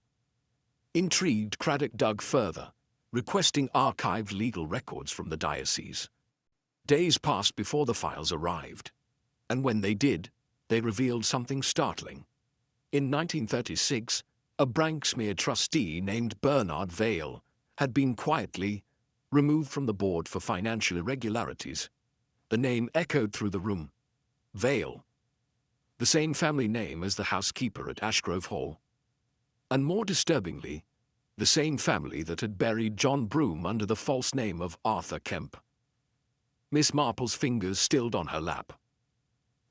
Intrigued, Craddock dug further, requesting archived legal records from the diocese. Days passed before the files arrived, and when they did, they revealed something startling. In 1936, a Branksmere trustee named Bernard Vale had been quietly removed from the board for financial irregularities. The name echoed through the room. Vale. The same family name as the housekeeper at Ashgrove Hall. And more disturbingly, the same family that had buried John Broom under the false name of Arthur Kemp. Miss Marple's fingers stilled on her lap.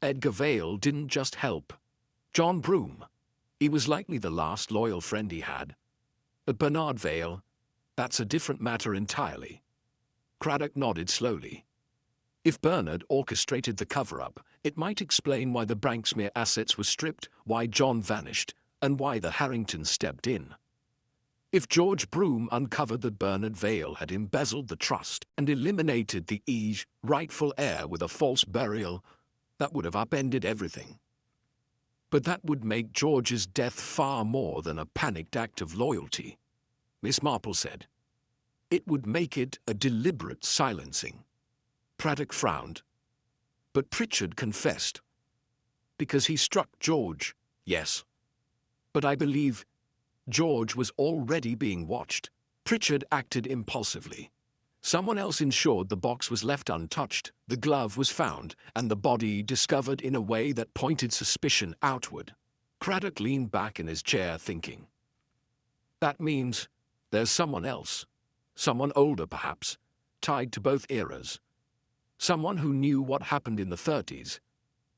Edgar Vale didn't just help John Broom. He was likely the last loyal friend he had. But Bernard Vale, that's a different matter entirely. Craddock nodded slowly. If Bernard orchestrated the cover-up, it might explain why the Branksmere assets were stripped, why John vanished, and why the Harringtons stepped in. If George Broom uncovered that Bernard Vale had embezzled the trust and eliminated the rightful heir with a false burial, that would have upended everything. But that would make George's death far more than a panicked act of loyalty, Miss Marple said. It would make it a deliberate silencing. Craddock frowned. But Pritchard confessed. Because he struck George, yes. But I believe George was already being watched. Pritchard acted impulsively. Someone else ensured the box was left untouched, the glove was found, and the body discovered in a way that pointed suspicion outward. Craddock leaned back in his chair, thinking. That means there's someone else, someone older perhaps, tied to both eras. Someone who knew what happened in the 30s,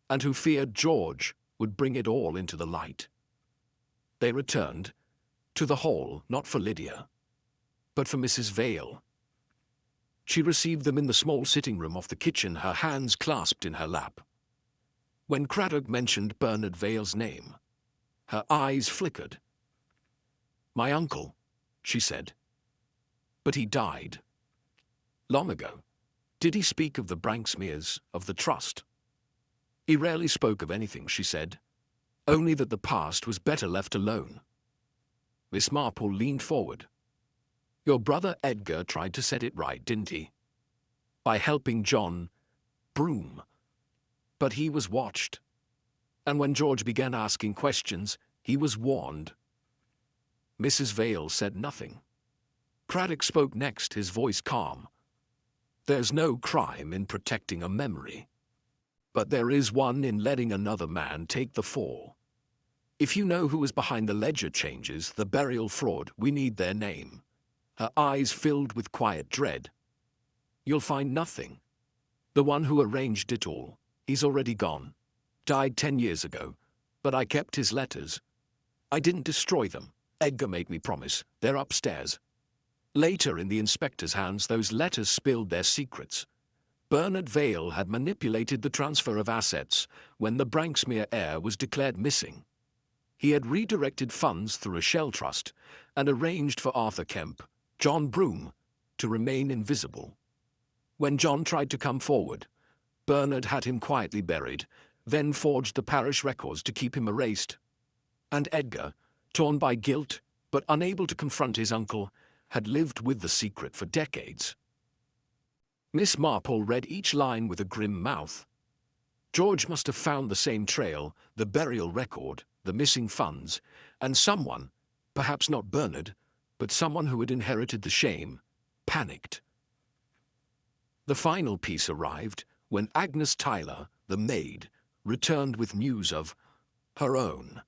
and who feared George would bring it all into the light. They returned to the hall, not for Lydia, but for Mrs. Vale. She received them in the small sitting room off the kitchen, her hands clasped in her lap. When Craddock mentioned Bernard Vale's name, her eyes flickered. "My uncle," she said. "But he died long ago." Did he speak of the Branksmeres, of the trust? He rarely spoke of anything, she said. Only that the past was better left alone. Miss Marple leaned forward. Your brother Edgar tried to set it right, didn't he? By helping John Broom. But he was watched. And when George began asking questions, he was warned. Mrs. Vale said nothing. Craddock spoke next, his voice calm. There's no crime in protecting a memory. But there is one in letting another man take the fall. If you know who is behind the ledger changes, the burial fraud, we need their name." Her eyes filled with quiet dread. "You'll find nothing. The one who arranged it all, he's already gone. Died 10 years ago. But I kept his letters. I didn't destroy them. Edgar made me promise. They're upstairs." Later, in the inspector's hands, those letters spilled their secrets. Bernard Vale had manipulated the transfer of assets when the Branksmere heir was declared missing. He had redirected funds through a shell trust and arranged for Arthur Kemp, John Broom, to remain invisible. When John tried to come forward, Bernard had him quietly buried, then forged the parish records to keep him erased. And Edgar, torn by guilt but unable to confront his uncle, had lived with the secret for decades. Miss Marple read each line with a grim mouth. George must have found the same trail, the burial record, the missing funds, and someone, perhaps not Bernard, but someone who had inherited the shame, panicked. The final piece arrived when Agnes Tyler, the maid, returned with news of her own.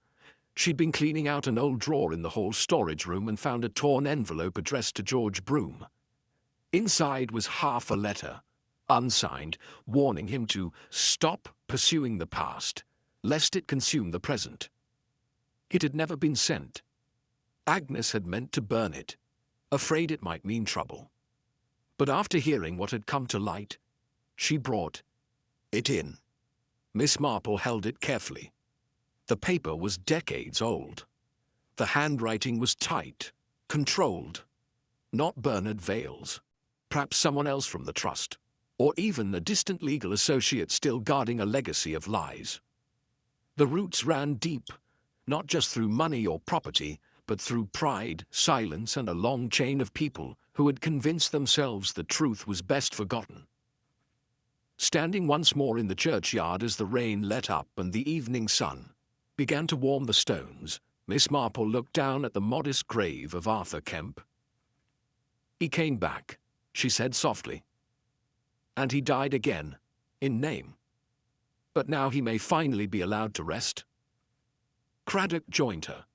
She'd been cleaning out an old drawer in the hall storage room and found a torn envelope addressed to George Broom. Inside was half a letter, unsigned, warning him to stop pursuing the past, lest it consume the present. It had never been sent. Agnes had meant to burn it, afraid it might mean trouble. But after hearing what had come to light, she brought it in. Miss Marple held it carefully. The paper was decades old. The handwriting was tight, controlled. Not Bernard Vale's. Perhaps someone else from the trust, or even a distant legal associate still guarding a legacy of lies. The roots ran deep, not just through money or property, but through pride, silence, and a long chain of people who had convinced themselves the truth was best forgotten. Standing once more in the churchyard as the rain let up and the evening sun began to warm the stones, Miss Marple looked down at the modest grave of Arthur Kemp. "He came back," she said softly. "And he died again, in name. But now he may finally be allowed to rest." Craddock joined her.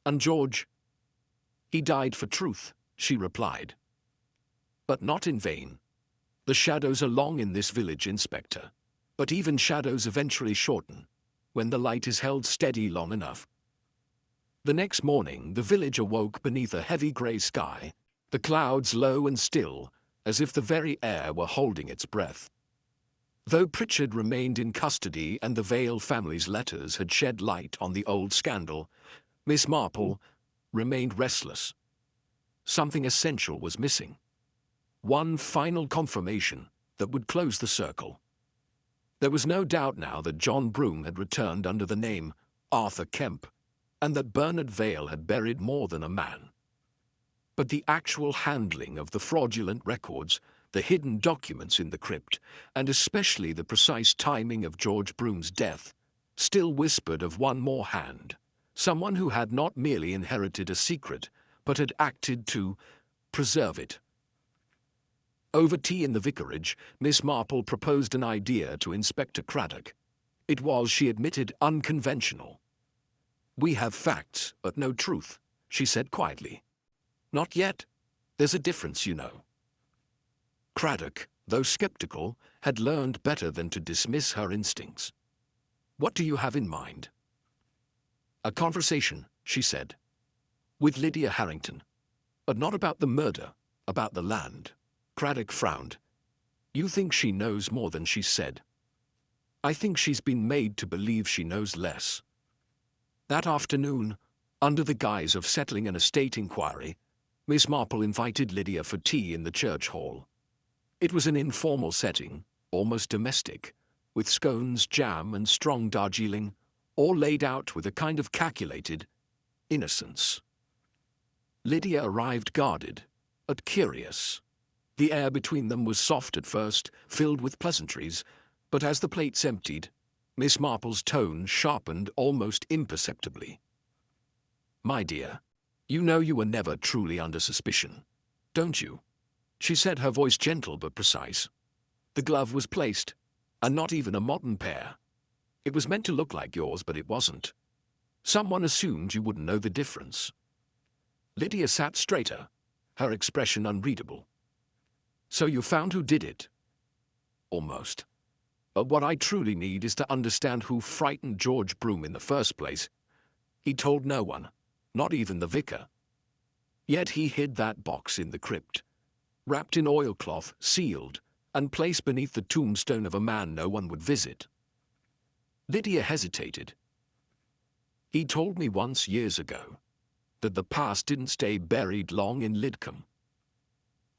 "And George?" "He died for truth," she replied. "But not in vain. The shadows are long in this village, Inspector. But even shadows eventually shorten, when the light is held steady long enough." The next morning, the village awoke beneath a heavy grey sky, the clouds low and still, as if the very air were holding its breath. Though Pritchard remained in custody and the Vale family's letters had shed light on the old scandal, Miss Marple remained restless. Something essential was missing. One final confirmation that would close the circle. There was no doubt now that John Broom had returned under the name Arthur Kemp, and that Bernard Vale had buried more than a man. But the actual handling of the fraudulent records, the hidden documents in the crypt, and especially the precise timing of George Broom's death, still whispered of one more hand, someone who had not merely inherited a secret, but had acted to preserve it. Over tea in the vicarage, Miss Marple proposed an idea to Inspector Craddock. It was, she admitted, unconventional. "We have facts, but no truth," she said quietly. "Not yet. There's a difference, you know." Craddock, though skeptical, had learned better than to dismiss her instincts. "What do you have in mind?" "A conversation," she said, "with Lydia Harrington. But not about the murder, about the land." Craddock frowned. "You think she knows more than she said?" "I think she's been made to believe she knows less." That afternoon, under the guise of settling an estate inquiry, Miss Marple invited Lydia for tea in the church hall. It was an informal setting, almost domestic, with scones, jam, and strong Darjeeling, all laid out with a kind of calculated innocence. Lydia arrived guarded, but curious. The air between them was soft at first, filled with pleasantries, but as the plates emptied, Miss Marple's tone sharpened almost imperceptibly. "My dear, you know you were never truly under suspicion, don't you?" she said, her voice gentle but precise. The glove was placed, And not even a modern pair. It was meant to look like yours, but it wasn't. Someone assumed you wouldn't know the difference. Lydia sat straighter, her expression unreadable. So you found who did it? Almost. But what I truly need is to understand who frightened George Broom in the first place. He told no one, not even the vicar. Yet he hid that box in the crypt, wrapped in oilcloth, sealed, and placed beneath the tombstone of a man no one would visit. Lydia hesitated. He told me once years ago that the past didn't stay buried long in Lidcombe.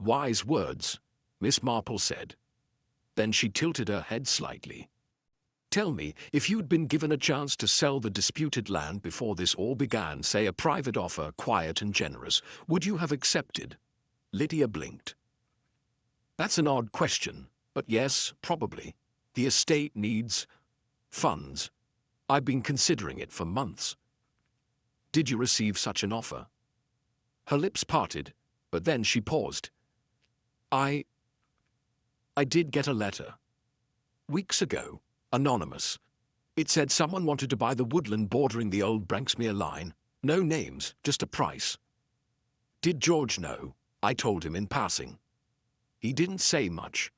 Wise words, Miss Marple said. Then she tilted her head slightly. Tell me, if you'd been given a chance to sell the disputed land before this all began, say a private offer, quiet and generous, would you have accepted? Lydia blinked. That's an odd question, but yes, probably. The estate needs funds. I've been considering it for months. Did you receive such an offer? Her lips parted, but then she paused. I did get a letter. Weeks ago, anonymous. It said someone wanted to buy the woodland bordering the old Branksmere line. No names, just a price. Did George know? I told him in passing. He didn't say much.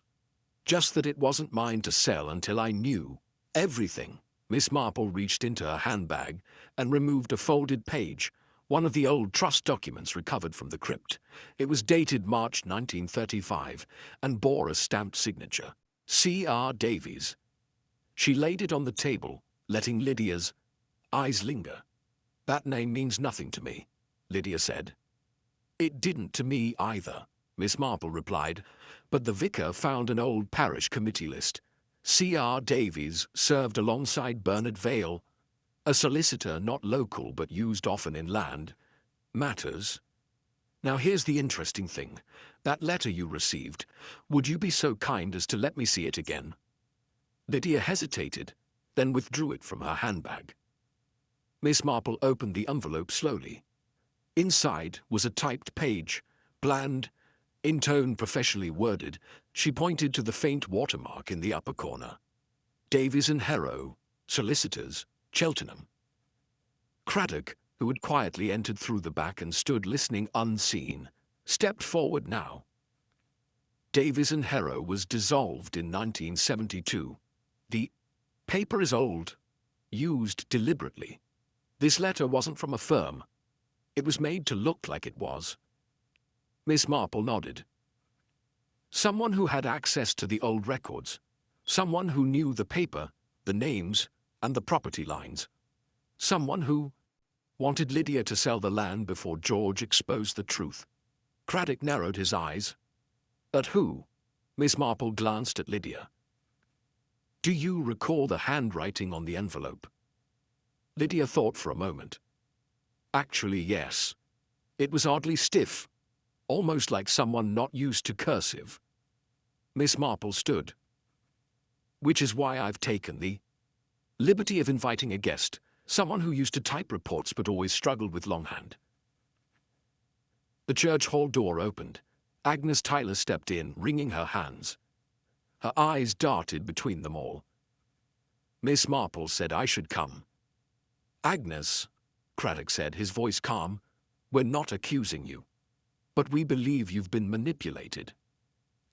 Just that it wasn't mine to sell until I knew everything. Miss Marple reached into her handbag and removed a folded page, one of the old trust documents recovered from the crypt. It was dated March 1935 and bore a stamped signature, C.R. Davies. She laid it on the table, letting Lydia's eyes linger. That name means nothing to me, Lydia said. It didn't to me either, Miss Marple replied, but the vicar found an old parish committee list. C.R. Davies served alongside Bernard Vale, a solicitor not local but used often in land matters. Now here's the interesting thing. That letter you received, would you be so kind as to let me see it again? Lydia hesitated, then withdrew it from her handbag. Miss Marple opened the envelope slowly. Inside was a typed page, bland, in tone professionally worded. She pointed to the faint watermark in the upper corner. Davies and Harrow, solicitors, Cheltenham. Craddock, who had quietly entered through the back and stood listening unseen, stepped forward now. Davies and Harrow was dissolved in 1972. The paper is old, used deliberately. This letter wasn't from a firm. It was made to look like it was. Miss Marple nodded. Someone who had access to the old records. Someone who knew the paper, the names, and the property lines. Someone who wanted Lydia to sell the land before George exposed the truth. Craddock narrowed his eyes. At who? Miss Marple glanced at Lydia. Do you recall the handwriting on the envelope? Lydia thought for a moment. Actually, yes. It was oddly stiff, almost like someone not used to cursive. Miss Marple stood. Which is why I've taken the liberty of inviting a guest, someone who used to type reports but always struggled with longhand. The church hall door opened. Agnes Tyler stepped in, wringing her hands. Her eyes darted between them all. Miss Marple said I should come. Agnes, Craddock said, his voice calm, we're not accusing you. But we believe you've been manipulated.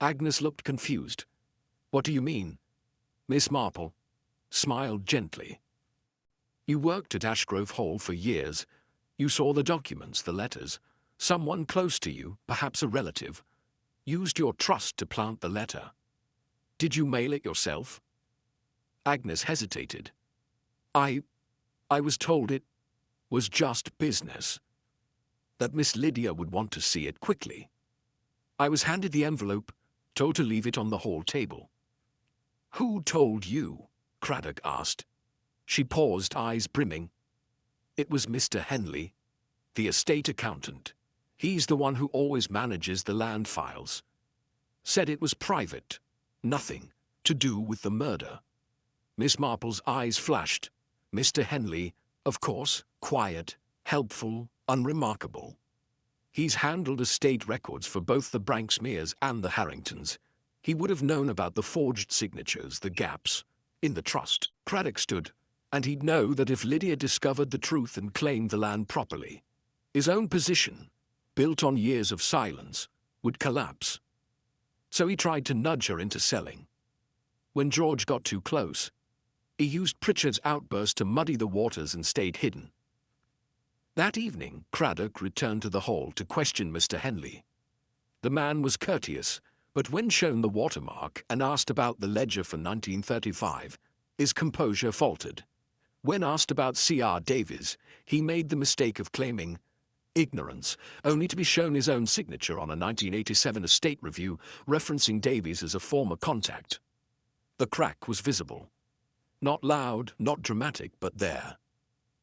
Agnes looked confused. What do you mean? Miss Marple smiled gently. You worked at Ashgrove Hall for years. You saw the documents, the letters. Someone close to you, perhaps a relative, used your trust to plant the letter. Did you mail it yourself? Agnes hesitated. I was told it was just business. That Miss Lydia would want to see it quickly. I was handed the envelope, told to leave it on the hall table. Who told you? Craddock asked. She paused, eyes brimming. It was Mr. Henley, the estate accountant. He's the one who always manages the land files. Said it was private, nothing to do with the murder. Miss Marple's eyes flashed. Mr. Henley, of course, quiet, helpful, unremarkable. He's handled estate records for both the Branksmeres and the Harringtons. He would have known about the forged signatures, the gaps in the trust Craddock stood, and he'd know that if Lydia discovered the truth and claimed the land properly, his own position, built on years of silence, would collapse. So he tried to nudge her into selling. When George got too close, he used Pritchard's outburst to muddy the waters and stayed hidden. That evening, Craddock returned to the hall to question Mr. Henley. The man was courteous, but when shown the watermark and asked about the ledger for 1935, his composure faltered. When asked about C.R. Davies, he made the mistake of claiming ignorance, only to be shown his own signature on a 1987 estate review referencing Davies as a former contact. The crack was visible. Not loud, not dramatic, but there.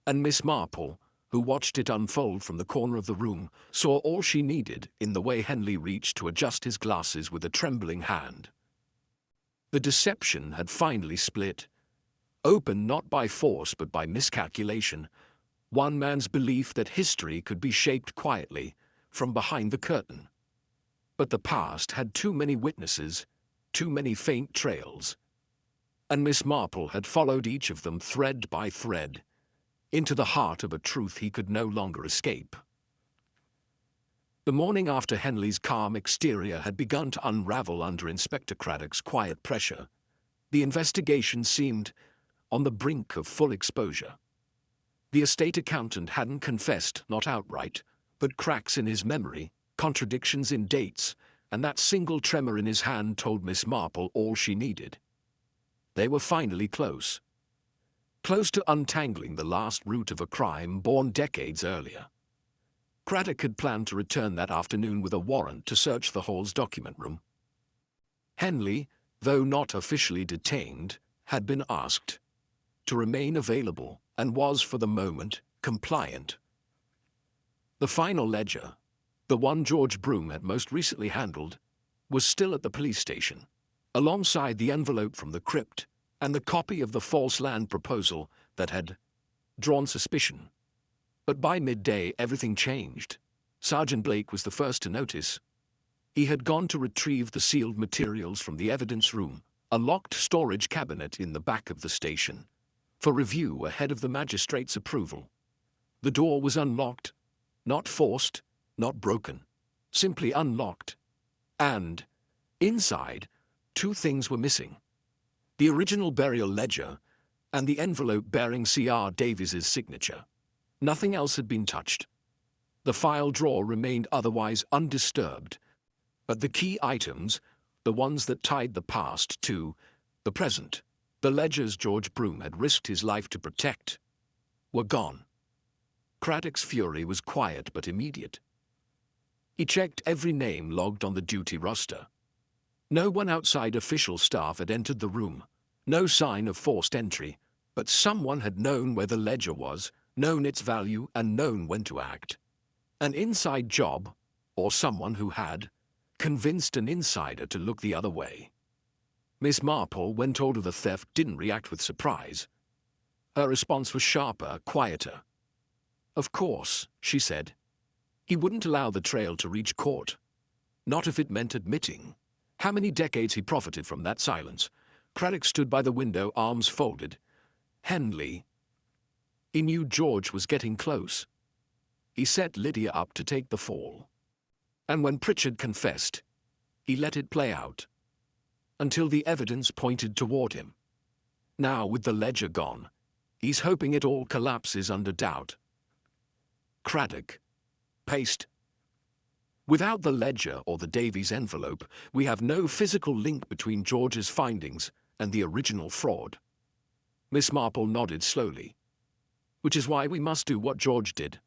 And Miss Marple, who watched it unfold from the corner of the room, saw all she needed in the way Henley reached to adjust his glasses with a trembling hand. The deception had finally split. Open not by force but by miscalculation, one man's belief that history could be shaped quietly from behind the curtain. But the past had too many witnesses, too many faint trails. And Miss Marple had followed each of them thread by thread, into the heart of a truth he could no longer escape. The morning after Henley's calm exterior had begun to unravel under Inspector Craddock's quiet pressure, the investigation seemed on the brink of full exposure. The estate accountant hadn't confessed, not outright, but cracks in his memory, contradictions in dates, and that single tremor in his hand told Miss Marple all she needed. They were finally close. Close to untangling the last root of a crime born decades earlier. Craddock had planned to return that afternoon with a warrant to search the hall's document room. Henley, though not officially detained, had been asked to remain available and was, for the moment, compliant. The final ledger, the one George Broom had most recently handled, was still at the police station, alongside the envelope from the crypt and the copy of the false land proposal that had drawn suspicion. But by midday, everything changed. Sergeant Blake was the first to notice. He had gone to retrieve the sealed materials from the evidence room, a locked storage cabinet in the back of the station, for review ahead of the magistrate's approval. The door was unlocked, not forced, not broken, simply unlocked. And, inside, two things were missing: the original burial ledger and the envelope bearing C.R. Davies's signature. Nothing else had been touched. The file drawer remained otherwise undisturbed, but the key items, the ones that tied the past to the present, the ledgers George Broom had risked his life to protect, were gone. Craddock's fury was quiet but immediate. He checked every name logged on the duty roster. No one outside official staff had entered the room, no sign of forced entry, but someone had known where the ledger was, known its value, and known when to act. An inside job, or someone who had convinced an insider to look the other way. Miss Marple, when told of the theft, didn't react with surprise. Her response was sharper, quieter. "Of course," she said. "He wouldn't allow the trail to reach court. Not if it meant admitting." How many decades he profited from that silence. Craddock stood by the window, arms folded. Henley. He knew George was getting close. He set Lydia up to take the fall. And when Pritchard confessed, he let it play out, until the evidence pointed toward him. Now, with the ledger gone, he's hoping it all collapses under doubt. Craddock. Paste. Without the ledger or the Davies envelope, we have no physical link between George's findings and the original fraud. Miss Marple nodded slowly. Which is why we must do what George did.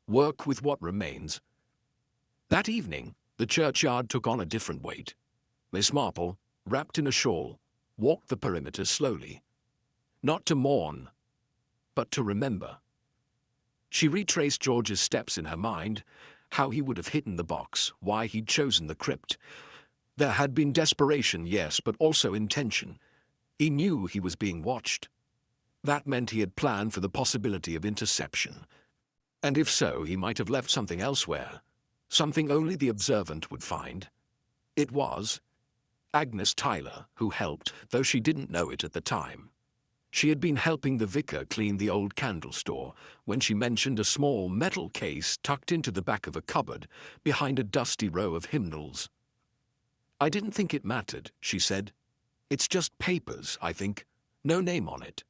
Work with what remains. That evening, the churchyard took on a different weight. Miss Marple, wrapped in a shawl, walked the perimeter slowly. Not to mourn, but to remember. She retraced George's steps in her mind, how he would have hidden the box, why he'd chosen the crypt. There had been desperation, yes, but also intention. He knew he was being watched. That meant he had planned for the possibility of interception. And if so, he might have left something elsewhere, something only the observant would find. It was Agnes Tyler, who helped, though she didn't know it at the time. She had been helping the vicar clean the old candle store when she mentioned a small metal case tucked into the back of a cupboard behind a dusty row of hymnals. "I didn't think it mattered," she said. "It's just papers, I think. No name on it."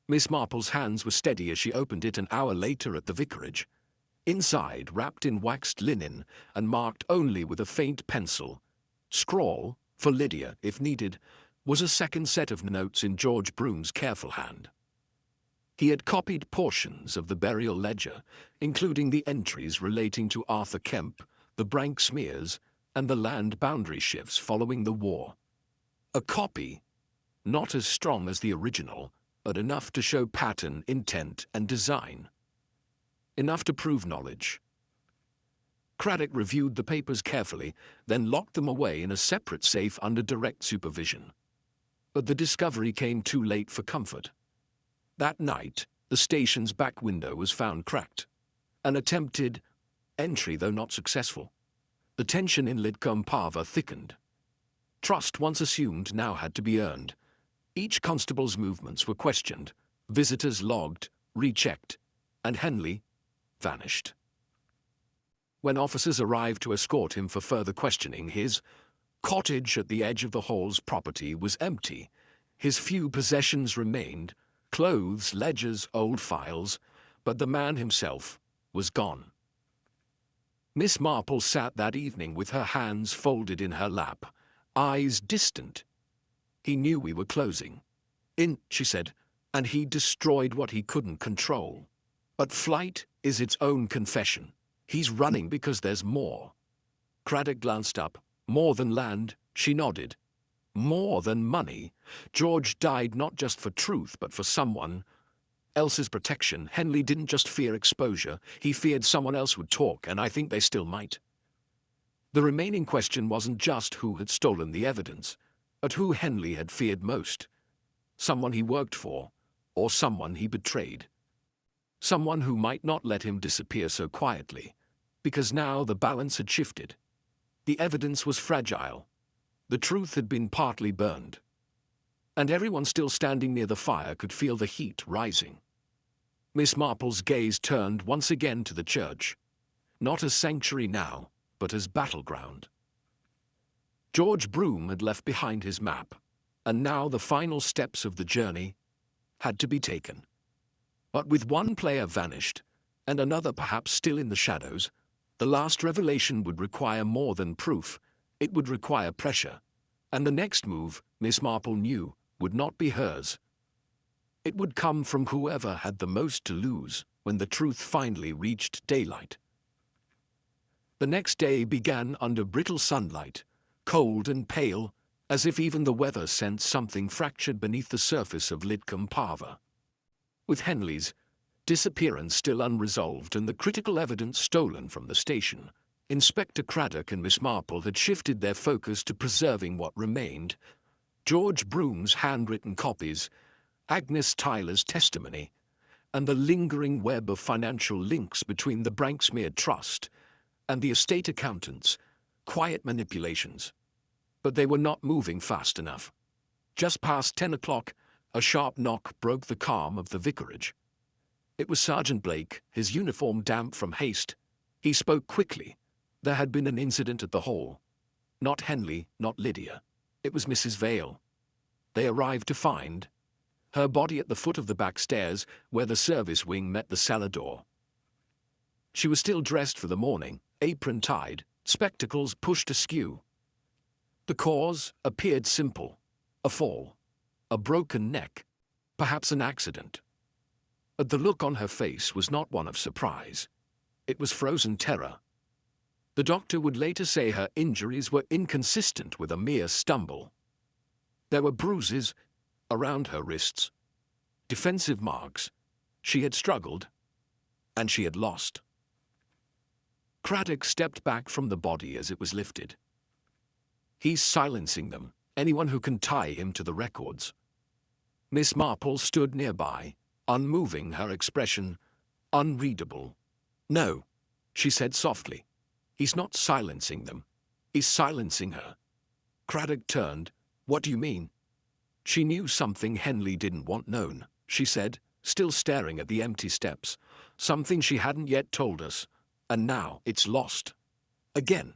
Miss Marple's hands were steady as she opened it an hour later at the vicarage. Inside, wrapped in waxed linen and marked only with a faint pencil, scrawl, for Lydia if needed, was a second set of notes in George Broom's careful hand. He had copied portions of the burial ledger, including the entries relating to Arthur Kemp, the Brank smears, and the land boundary shifts following the war. A copy, not as strong as the original, but enough to show pattern, intent, and design. Enough to prove knowledge. Craddock reviewed the papers carefully, then locked them away in a separate safe under direct supervision. But the discovery came too late for comfort. That night, the station's back window was found cracked. An attempted entry, though not successful. The tension in Lidcombe Parva thickened. Trust once assumed now had to be earned. Each constable's movements were questioned, visitors logged, rechecked, and Henley vanished. When officers arrived to escort him for further questioning, his cottage at the edge of the Hall's property was empty. His few possessions remained, clothes, ledgers, old files, but the man himself was gone. Miss Marple sat that evening with her hands folded in her lap, eyes distant. "He knew we were closing in," she said, "and he destroyed what he couldn't control. But flight is its own confession. He's running because there's more." Craddock glanced up. "More than land," she nodded. "More than money. George died not just for truth, but for someone else's protection. Henley didn't just fear exposure, he feared someone else would talk, and I think they still might." The remaining question wasn't just who had stolen the evidence, but who Henley had feared most. Someone he worked for, or someone he betrayed. Someone who might not let him disappear so quietly, because now the balance had shifted. The evidence was fragile. The truth had been partly burned. And everyone still standing near the fire could feel the heat rising. Miss Marple's gaze turned once again to the church, not as sanctuary now, but as battleground. George Broom had left behind his map, and now the final steps of the journey had to be taken. But with one player vanished, and another perhaps still in the shadows, the last revelation would require more than proof. It would require pressure. And the next move, Miss Marple knew, would not be hers. It would come from whoever had the most to lose when the truth finally reached daylight. The next day began under brittle sunlight, cold and pale, as if even the weather sensed something fractured beneath the surface of Lidcombe Parva. With Henley's disappearance still unresolved and the critical evidence stolen from the station, Inspector Craddock and Miss Marple had shifted their focus to preserving what remained: George Broom's handwritten copies, Agnes Tyler's testimony, and the lingering web of financial links between the Branksmere Trust and the estate accountants, quiet manipulations. But they were not moving fast enough. Just past 10 o'clock, a sharp knock broke the calm of the vicarage. It was Sergeant Blake, his uniform damp from haste. He spoke quickly. There had been an incident at the Hall. Not Henley, not Lydia. It was Mrs. Vale. They arrived to find her body at the foot of the back stairs where the service wing met the cellar door. She was still dressed for the morning, apron tied, spectacles pushed askew. The cause appeared simple: a fall, a broken neck, perhaps an accident. But the look on her face was not one of surprise. It was frozen terror. The doctor would later say her injuries were inconsistent with a mere stumble. There were bruises around her wrists, defensive marks. She had struggled, and she had lost. Craddock stepped back from the body as it was lifted. "He's silencing them, anyone who can tie him to the records." Miss Marple stood nearby, unmoving, her expression unreadable. "No," she said softly. "He's not silencing them. He's silencing her." Craddock turned. "What do you mean?" She knew something Henley didn't want known, she said, still staring at the empty steps. "Something she hadn't yet told us, and now it's lost. Again."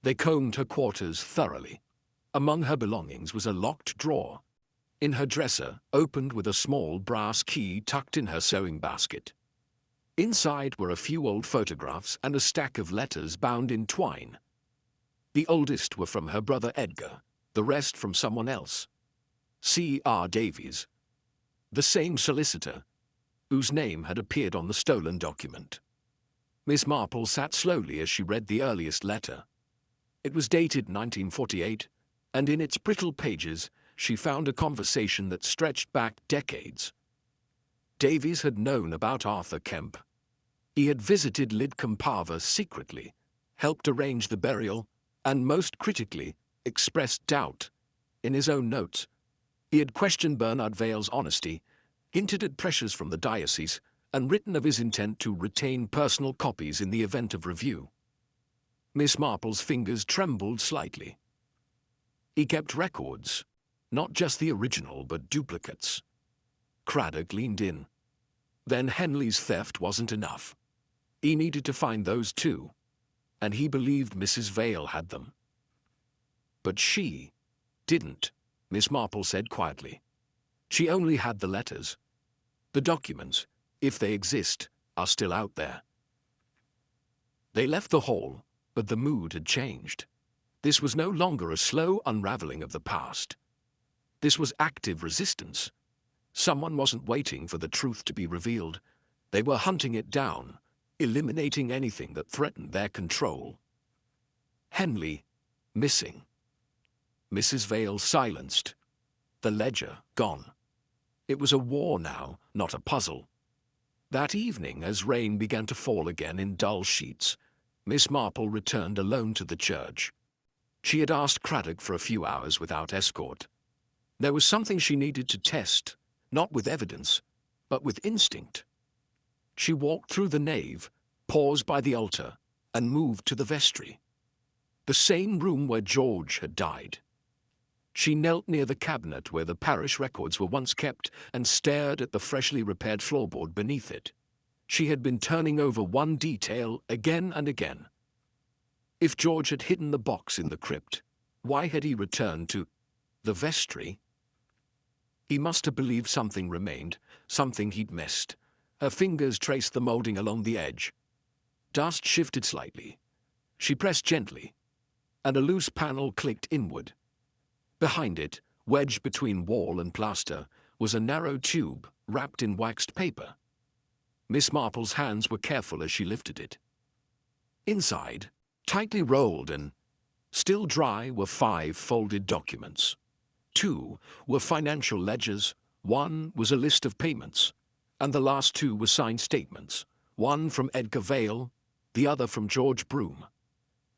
They combed her quarters thoroughly. Among her belongings was a locked drawer. In her dresser, opened with a small brass key tucked in her sewing basket. Inside were a few old photographs and a stack of letters bound in twine. The oldest were from her brother Edgar, the rest from someone else. C.R. Davies, the same solicitor, whose name had appeared on the stolen document. Miss Marple sat slowly as she read the earliest letter. It was dated 1948, and in its brittle pages she found a conversation that stretched back decades. Davies had known about Arthur Kemp. He had visited Lidcombe Parva secretly, helped arrange the burial, and most critically, expressed doubt. In his own notes, he had questioned Bernard Vale's honesty, hinted at pressures from the diocese, and written of his intent to retain personal copies in the event of review. Miss Marple's fingers trembled slightly. He kept records, not just the original but duplicates. Craddock leaned in. Then Henley's theft wasn't enough. He needed to find those too, and he believed Mrs. Vale had them. But she didn't, Miss Marple said quietly. She only had the letters. The documents, if they exist, are still out there. They left the hall, but the mood had changed. This was no longer a slow unraveling of the past. This was active resistance. Someone wasn't waiting for the truth to be revealed. They were hunting it down, eliminating anything that threatened their control. Henley, missing. Mrs. Vale silenced. The ledger gone. It was a war now, not a puzzle. That evening, as rain began to fall again in dull sheets, Miss Marple returned alone to the church. She had asked Craddock for a few hours without escort. There was something she needed to test, not with evidence, but with instinct. She walked through the nave, paused by the altar, and moved to the vestry. The same room where George had died. She knelt near the cabinet where the parish records were once kept and stared at the freshly repaired floorboard beneath it. She had been turning over one detail again and again. If George had hidden the box in the crypt, why had he returned to the vestry? He must have believed something remained, something he'd missed. Her fingers traced the molding along the edge. Dust shifted slightly. She pressed gently, and a loose panel clicked inward. Behind it, wedged between wall and plaster, was a narrow tube wrapped in waxed paper. Miss Marple's hands were careful as she lifted it. Inside, tightly rolled and still dry, were 5 folded documents. 2 were financial ledgers, 1 was a list of payments, and the last 2 were signed statements, one from Edgar Vale, the other from George Broome.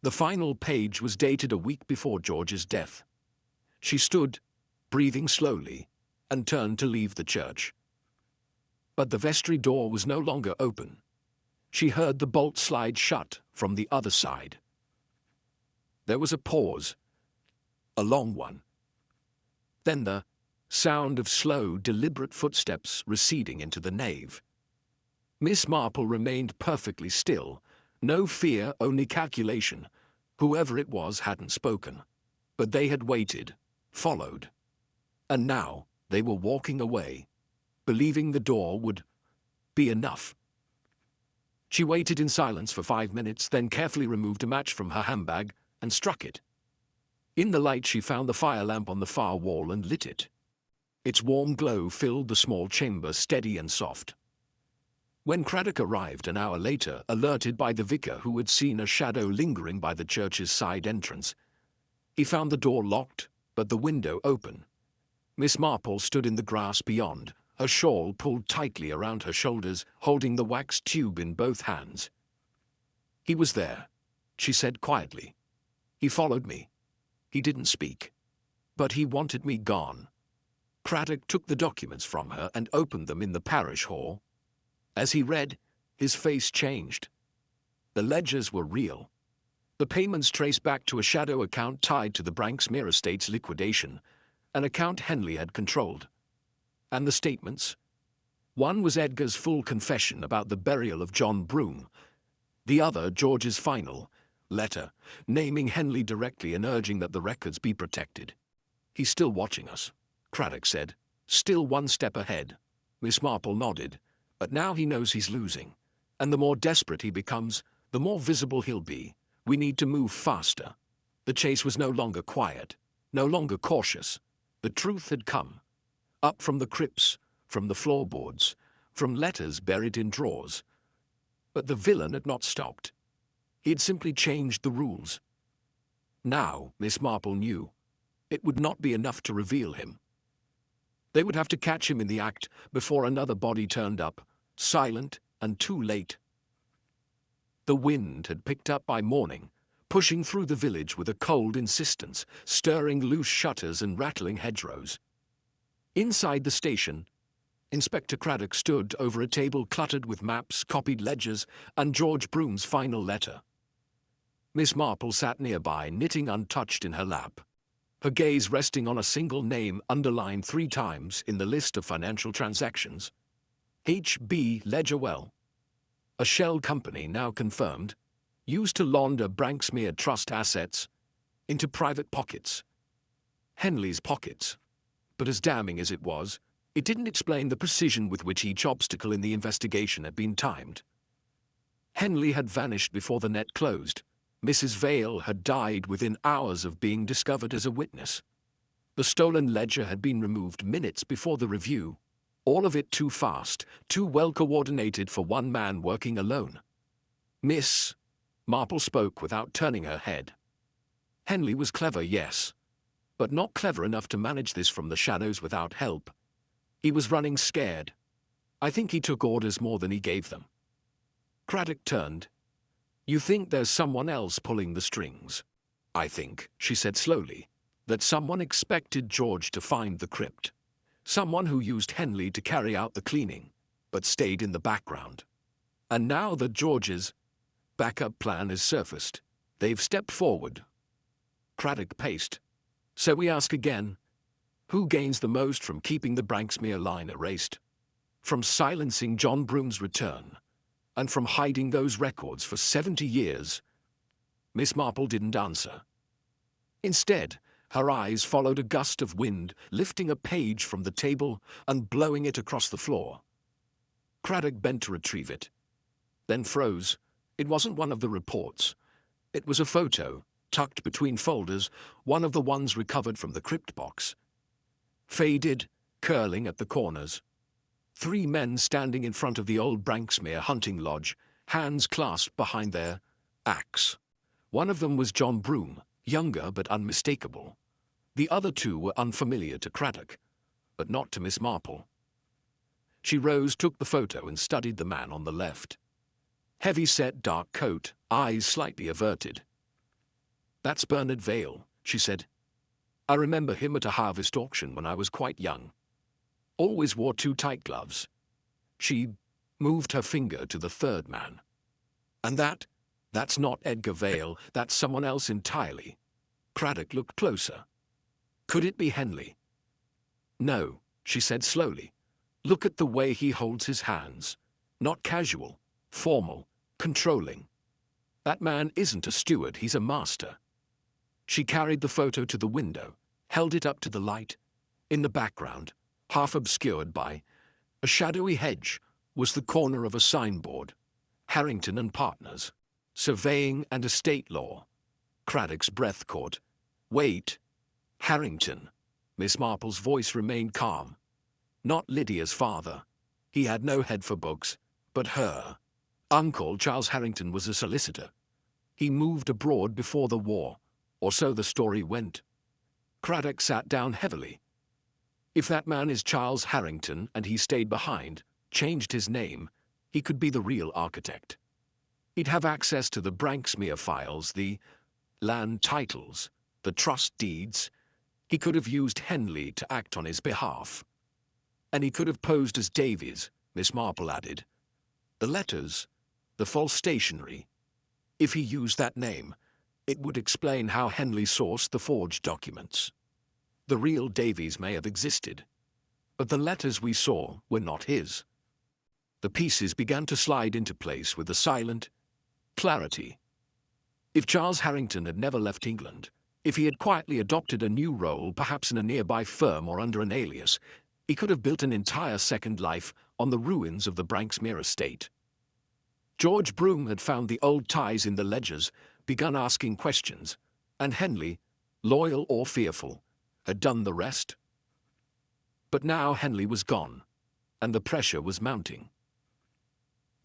The final page was dated a week before George's death. She stood, breathing slowly, and turned to leave the church. But the vestry door was no longer open. She heard the bolt slide shut from the other side. There was a pause, a long one. Then the sound of slow, deliberate footsteps receding into the nave. Miss Marple remained perfectly still. No fear, only calculation. Whoever it was hadn't spoken. But they had waited, followed. And now they were walking away, believing the door would be enough. She waited in silence for 5 minutes, then carefully removed a match from her handbag and struck it. In the light she found the fire lamp on the far wall and lit it. Its warm glow filled the small chamber, steady and soft. When Craddock arrived an hour later, alerted by the vicar who had seen a shadow lingering by the church's side entrance, he found the door locked, but the window open. Miss Marple stood in the grass beyond, her shawl pulled tightly around her shoulders, holding the wax tube in both hands. "He was there," she said quietly. "He followed me. He didn't speak. But he wanted me gone." Craddock took the documents from her and opened them in the parish hall. As he read, his face changed. The ledgers were real. The payments trace back to a shadow account tied to the Branksmere estate's liquidation, an account Henley had controlled. And the statements? One was Edgar's full confession about the burial of John Broome. The other, George's final letter, naming Henley directly and urging that the records be protected. "He's still watching us," Craddock said. "Still one step ahead." Miss Marple nodded. "But now he knows he's losing. And the more desperate he becomes, the more visible he'll be. We need to move faster." The chase was no longer quiet, no longer cautious. The truth had come. Up from the crypts, from the floorboards, from letters buried in drawers. But the villain had not stopped. He had simply changed the rules. Now, Miss Marple knew, it would not be enough to reveal him. They would have to catch him in the act before another body turned up, silent and too late. The wind had picked up by morning, pushing through the village with a cold insistence, stirring loose shutters and rattling hedgerows. Inside the station, Inspector Craddock stood over a table cluttered with maps, copied ledgers, and George Broome's final letter. Miss Marple sat nearby, knitting untouched in her lap, her gaze resting on a single name underlined 3 times in the list of financial transactions. H.B. Ledgerwell. A shell company now confirmed, used to launder Branksmere Trust assets into private pockets. Henley's pockets. But as damning as it was, it didn't explain the precision with which each obstacle in the investigation had been timed. Henley had vanished before the net closed. Mrs. Vale had died within hours of being discovered as a witness. The stolen ledger had been removed minutes before the review. All of it too fast, too well coordinated for one man working alone. Miss Marple spoke without turning her head. Henley was clever, yes, but not clever enough to manage this from the shadows without help. He was running scared. I think he took orders more than he gave them. Craddock turned. "You think there's someone else pulling the strings?" "I think," she said slowly, "that someone expected George to find the crypt. Someone who used Henley to carry out the cleaning, but stayed in the background. And now that George's backup plan has surfaced, they've stepped forward." Craddock paced. "So we ask again, who gains the most from keeping the Branksmere line erased? From silencing John Broome's return? And from hiding those records for 70 years? Miss Marple didn't answer. Instead, her eyes followed a gust of wind, lifting a page from the table and blowing it across the floor. Craddock bent to retrieve it, then froze. It wasn't one of the reports. It was a photo, tucked between folders, one of the ones recovered from the crypt box. Faded, curling at the corners. 3 men standing in front of the old Branksmere hunting lodge, hands clasped behind their axe. One of them was John Broome, younger but unmistakable. The other 2 were unfamiliar to Craddock, but not to Miss Marple. She rose, took the photo, and studied the man on the left. Heavy-set dark coat, eyes slightly averted. "That's Bernard Vale," she said. "I remember him at a harvest auction when I was quite young. Always wore 2 tight gloves." She moved her finger to the 3rd man. "And that's not Edgar Vale, that's someone else entirely." Craddock looked closer. "Could it be Henley?" "No," she said slowly. "Look at the way he holds his hands. Not casual, formal, controlling. That man isn't a steward, he's a master." She carried the photo to the window, held it up to the light. In the background, half obscured by a shadowy hedge, was the corner of a signboard. Harrington and Partners. Surveying and Estate Law. Craddock's breath caught. "Wait. Harrington." Miss Marple's voice remained calm. Not Lydia's father. He had no head for books, but her. Uncle Charles Harrington was a solicitor. He moved abroad before the war, or so the story went. Craddock sat down heavily. If that man is Charles Harrington and he stayed behind, changed his name, he could be the real architect. He'd have access to the Branksmere files, the land titles, the trust deeds. He could have used Henley to act on his behalf. And he could have posed as Davies, Miss Marple added. The letters, the false stationery. If he used that name, It would explain how Henley sourced the forged documents. The real Davies may have existed, but the letters we saw were not his. The pieces began to slide into place with a silent clarity. If Charles Harrington had never left England, if he had quietly adopted a new role, perhaps in a nearby firm or under an alias, he could have built an entire second life on the ruins of the Branksmere estate. George Broome had found the old ties in the ledgers, begun asking questions, and Henley, loyal or fearful, had done the rest. But now Henley was gone, and the pressure was mounting.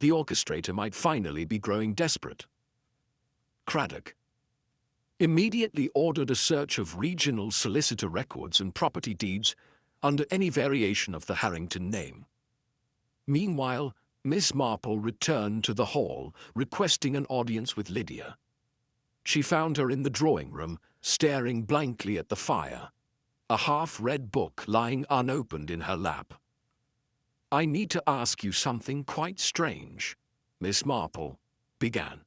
The orchestrator might finally be growing desperate. Craddock immediately ordered a search of regional solicitor records and property deeds under any variation of the Harrington name. Meanwhile, Miss Marple returned to the hall, requesting an audience with Lydia. She found her in the drawing room, staring blankly at the fire, a half-read book lying unopened in her lap. "I need to ask you something quite strange," Miss Marple began.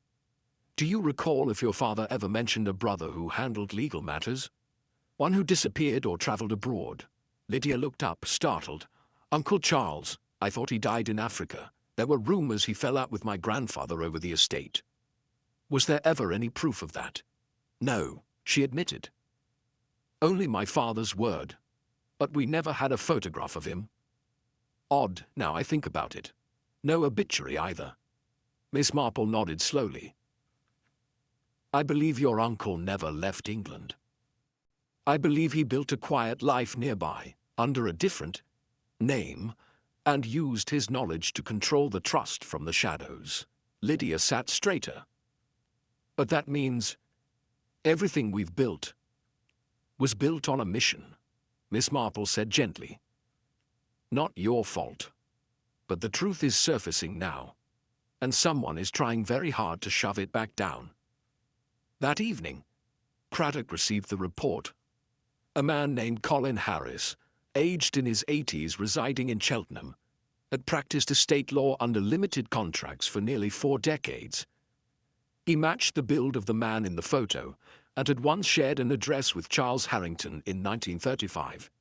"Do you recall if your father ever mentioned a brother who handled legal matters? One who disappeared or traveled abroad?" Lydia looked up, startled. "Uncle Charles. I thought he died in Africa. There were rumors he fell out with my grandfather over the estate." "Was there ever any proof of that?" "No," she admitted. "Only my father's word. But we never had a photograph of him. Odd, now I think about it. No obituary either." Miss Marple nodded slowly. "I believe your uncle never left England. I believe he built a quiet life nearby, under a different name, and used his knowledge to control the trust from the shadows." Lydia sat straighter. "But that means everything we've built was built on a mission," Miss Marple said gently. "Not your fault. But the truth is surfacing now, and someone is trying very hard to shove it back down." That evening, Craddock received the report. A man named Colin Harris, aged in his 80s, residing in Cheltenham, had practiced estate law under limited contracts for nearly 4 decades. He matched the build of the man in the photo and had once shared an address with Charles Harrington in 1935.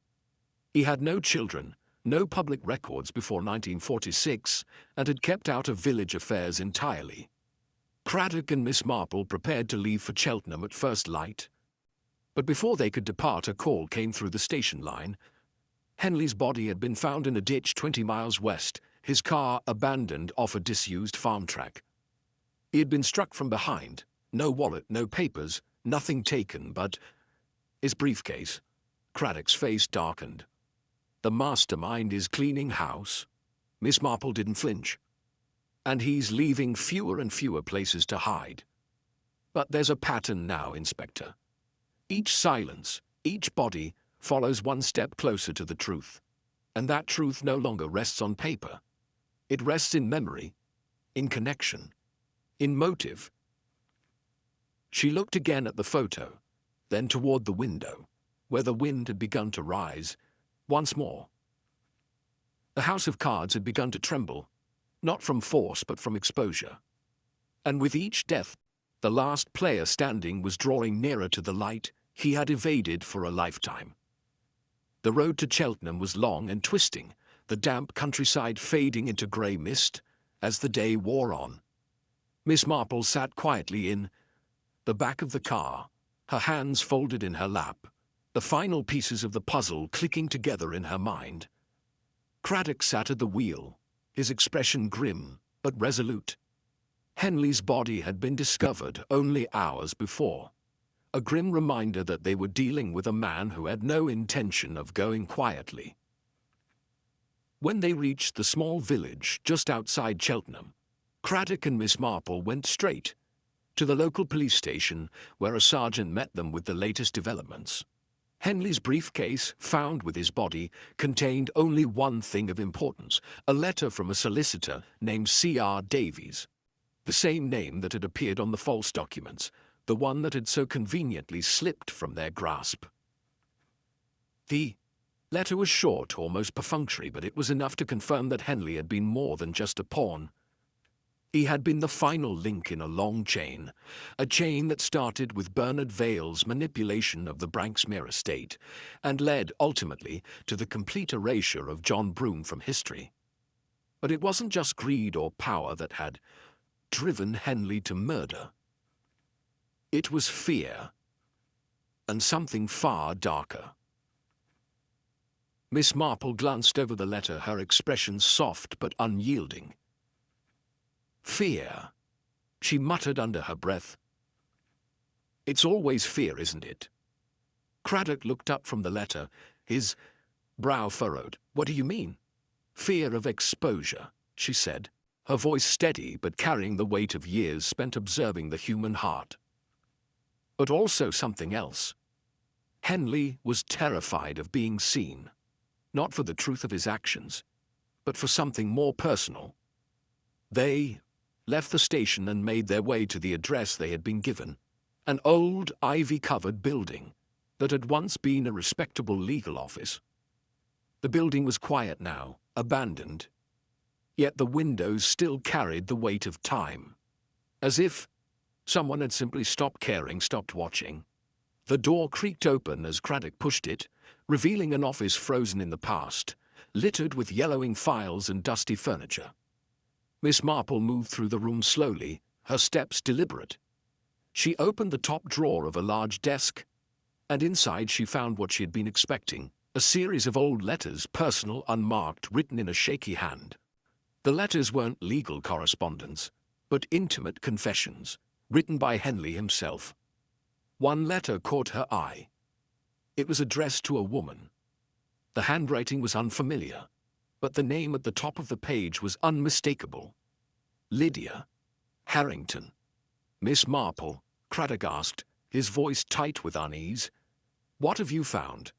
He had no children, no public records before 1946, and had kept out of village affairs entirely. Craddock and Miss Marple prepared to leave for Cheltenham at first light. But before they could depart, a call came through the station line. Henley's body had been found in a ditch 20 miles west, his car abandoned off a disused farm track. He had been struck from behind. No wallet, no papers, nothing taken but his briefcase. Craddock's face darkened. "The mastermind is cleaning house." Miss Marple didn't flinch. "And he's leaving fewer and fewer places to hide. But there's a pattern now, Inspector. Each silence, each body, follows one step closer to the truth. And that truth no longer rests on paper. It rests in memory, in connection, in motive." She looked again at the photo, then toward the window, where the wind had begun to rise, once more. The house of cards had begun to tremble, not from force but from exposure. And with each death, the last player standing was drawing nearer to the light he had evaded for a lifetime. The road to Cheltenham was long and twisting, the damp countryside fading into grey mist as the day wore on. Miss Marple sat quietly in the back of the car, her hands folded in her lap, the final pieces of the puzzle clicking together in her mind. Craddock sat at the wheel, his expression grim but resolute. Henley's body had been discovered only hours before, a grim reminder that they were dealing with a man who had no intention of going quietly. When they reached the small village just outside Cheltenham, Craddock and Miss Marple went straight to the local police station, where a sergeant met them with the latest developments. Henley's briefcase, found with his body, contained only one thing of importance: a letter from a solicitor named C.R. Davies, the same name that had appeared on the false documents, the one that had so conveniently slipped from their grasp. The letter was short, almost perfunctory, but it was enough to confirm that Henley had been more than just a pawn. He had been the final link in a long chain, a chain that started with Bernard Vale's manipulation of the Branksmere estate and led, ultimately, to the complete erasure of John Broome from history. But it wasn't just greed or power that had driven Henley to murder. It was fear, and something far darker. Miss Marple glanced over the letter, her expression soft but unyielding. "Fear," she muttered under her breath. "It's always fear, isn't it?" Craddock looked up from the letter, his brow furrowed. "What do you mean?" "Fear of exposure," she said, her voice steady but carrying the weight of years spent observing the human heart. But also something else. Henley was terrified of being seen, not for the truth of his actions, but for something more personal. They left the station and made their way to the address they had been given, an old ivy-covered building that had once been a respectable legal office. The building was quiet now, abandoned, yet the windows still carried the weight of time, as if someone had simply stopped caring, stopped watching. The door creaked open as Craddock pushed it, revealing an office frozen in the past, littered with yellowing files and dusty furniture. Miss Marple moved through the room slowly, her steps deliberate. She opened the top drawer of a large desk, and inside she found what she had been expecting, a series of old letters, personal, unmarked, written in a shaky hand. The letters weren't legal correspondence, but intimate confessions, written by Henley himself. One letter caught her eye. It was addressed to a woman. The handwriting was unfamiliar, but the name at the top of the page was unmistakable. Lydia Harrington. "Miss Marple," Craddock asked, his voice tight with unease. "What have you found?"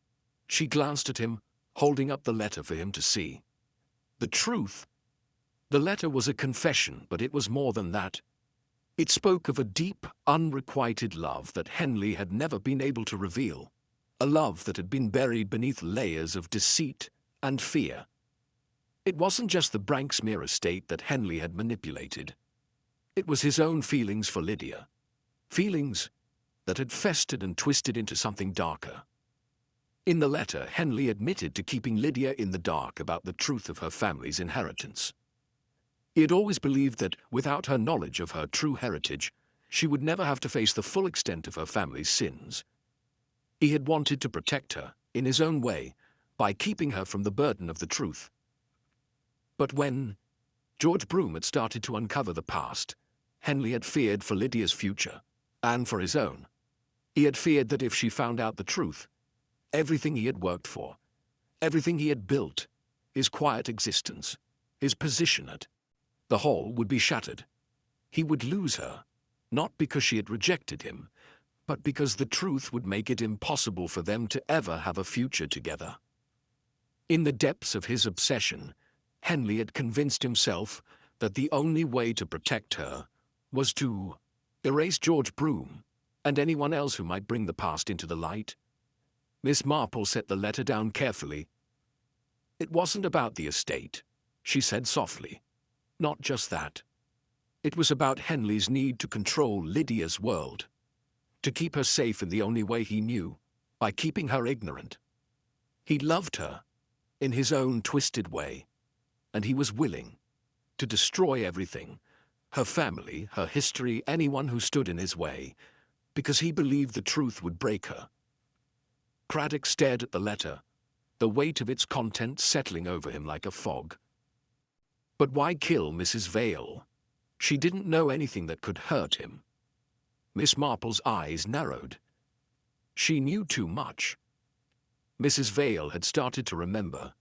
She glanced at him, holding up the letter for him to see. The truth. The letter was a confession, but it was more than that. It spoke of a deep, unrequited love that Henley had never been able to reveal, a love that had been buried beneath layers of deceit and fear. It wasn't just the Branksmere estate that Henley had manipulated. It was his own feelings for Lydia, feelings that had festered and twisted into something darker. In the letter, Henley admitted to keeping Lydia in the dark about the truth of her family's inheritance. He had always believed that, without her knowledge of her true heritage, she would never have to face the full extent of her family's sins. He had wanted to protect her, in his own way, by keeping her from the burden of the truth. But when George Broome had started to uncover the past, Henley had feared for Lydia's future, and for his own. He had feared that if she found out the truth, everything he had worked for, everything he had built, his quiet existence, his position at the whole would be shattered. He would lose her, not because she had rejected him, but because the truth would make it impossible for them to ever have a future together. In the depths of his obsession, Henley had convinced himself that the only way to protect her was to erase George Broome and anyone else who might bring the past into the light. Miss Marple set the letter down carefully. "It wasn't about the estate," she said softly. "Not just that. It was about Henley's need to control Lydia's world, to keep her safe in the only way he knew, by keeping her ignorant. He loved her, in his own twisted way, and he was willing to destroy everything, her family, her history, anyone who stood in his way, because he believed the truth would break her." Craddock stared at the letter, the weight of its contents settling over him like a fog. But why kill Mrs. Vale? She didn't know anything that could hurt him. Miss Marple's eyes narrowed. She knew too much. Mrs. Vale had started to remember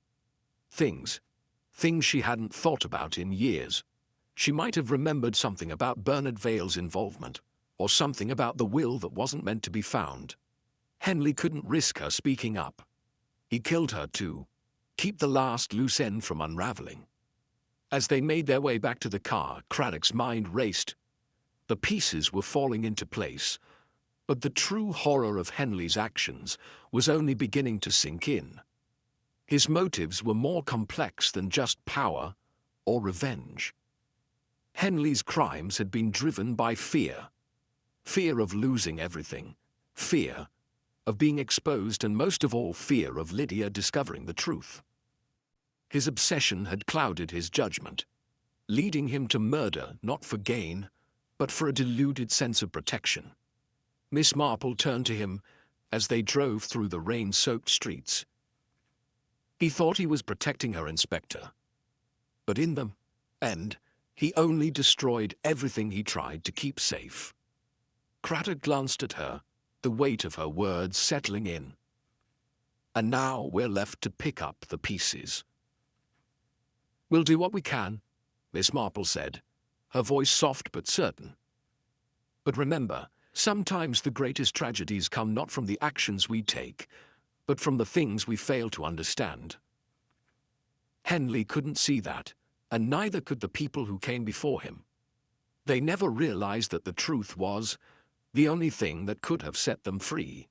things she hadn't thought about in years. She might have remembered something about Bernard Vale's involvement, or something about the will that wasn't meant to be found. Henley couldn't risk her speaking up. He killed her to keep the last loose end from unraveling. As they made their way back to the car, Craddock's mind raced. The pieces were falling into place, but the true horror of Henley's actions was only beginning to sink in. His motives were more complex than just power or revenge. Henley's crimes had been driven by fear. Fear of losing everything. Fear of being exposed, and most of all, fear of Lydia discovering the truth. His obsession had clouded his judgment, leading him to murder not for gain, but for a deluded sense of protection. Miss Marple turned to him as they drove through the rain-soaked streets. He thought he was protecting her, Inspector. But in the end, he only destroyed everything he tried to keep safe. Craddock glanced at her, the weight of her words settling in. And now we're left to pick up the pieces. We'll do what we can, Miss Marple said, her voice soft but certain. But remember, sometimes the greatest tragedies come not from the actions we take, but from the things we fail to understand. Henley couldn't see that, and neither could the people who came before him. They never realized that the truth was the only thing that could have set them free.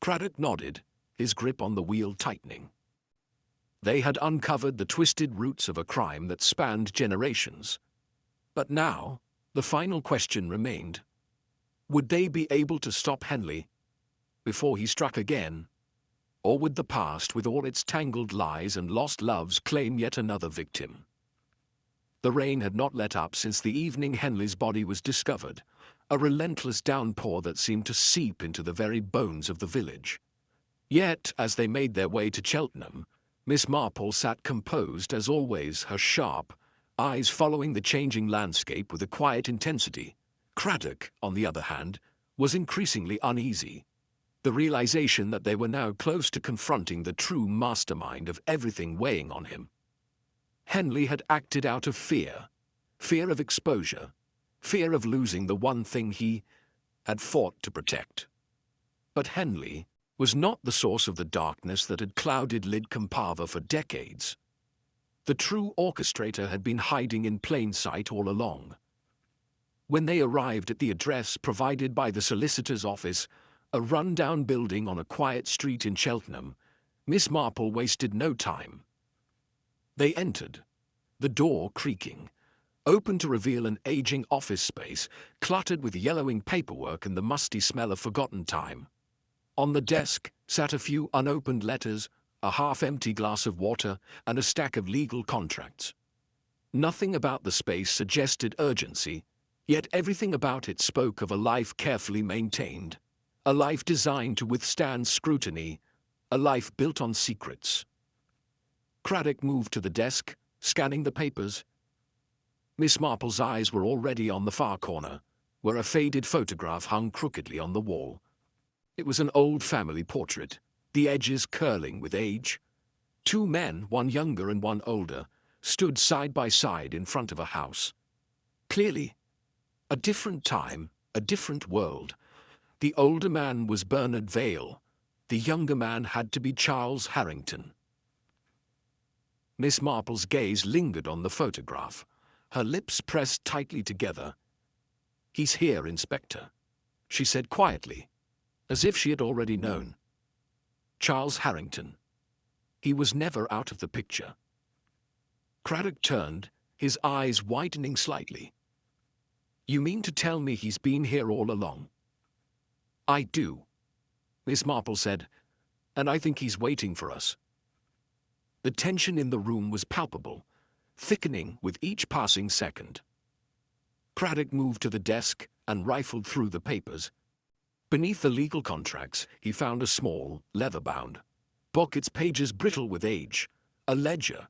Craddock nodded, his grip on the wheel tightening. They had uncovered the twisted roots of a crime that spanned generations. But now, the final question remained. Would they be able to stop Henley before he struck again? Or would the past, with all its tangled lies and lost loves, claim yet another victim? The rain had not let up since the evening Henley's body was discovered, a relentless downpour that seemed to seep into the very bones of the village. Yet, as they made their way to Cheltenham, Miss Marple sat composed as always, her sharp eyes following the changing landscape with a quiet intensity. Craddock, on the other hand, was increasingly uneasy. The realization that they were now close to confronting the true mastermind of everything weighing on him. Henley had acted out of fear, fear of exposure, fear of losing the one thing he had fought to protect. But Henley was not the source of the darkness that had clouded Lidcombe for decades. The true orchestrator had been hiding in plain sight all along. When they arrived at the address provided by the solicitor's office, a run-down building on a quiet street in Cheltenham, Miss Marple wasted no time. They entered, the door creaking, open to reveal an aging office space cluttered with yellowing paperwork and the musty smell of forgotten time. On the desk sat a few unopened letters, a half-empty glass of water, and a stack of legal contracts. Nothing about the space suggested urgency, yet everything about it spoke of a life carefully maintained, a life designed to withstand scrutiny, a life built on secrets. Craddock moved to the desk, scanning the papers. Miss Marple's eyes were already on the far corner, where a faded photograph hung crookedly on the wall. It was an old family portrait, the edges curling with age. Two men, one younger and one older, stood side by side in front of a house. Clearly, a different time, a different world. The older man was Bernard Vale. The younger man had to be Charles Harrington. Miss Marple's gaze lingered on the photograph, her lips pressed tightly together. "He's here, Inspector," she said quietly, as if she had already known. Charles Harrington. He was never out of the picture. Craddock turned, his eyes widening slightly. "You mean to tell me he's been here all along?" "I do," Miss Marple said, "and I think he's waiting for us." The tension in the room was palpable, thickening with each passing second. Craddock moved to the desk and rifled through the papers. Beneath the legal contracts, he found a small, leather-bound book, its pages brittle with age, a ledger.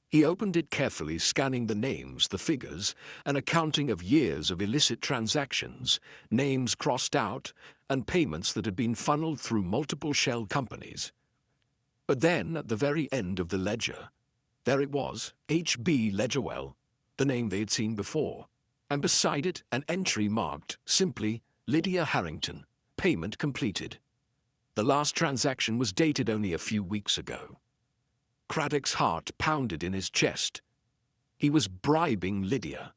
He opened it carefully, scanning the names, the figures, an accounting of years of illicit transactions, names crossed out, and payments that had been funneled through multiple shell companies. But then, at the very end of the ledger, there it was, H.B. Ledgerwell, the name they had seen before, and beside it an entry marked simply Lydia Harrington, payment completed. The last transaction was dated only a few weeks ago. Craddock's heart pounded in his chest. He was bribing Lydia,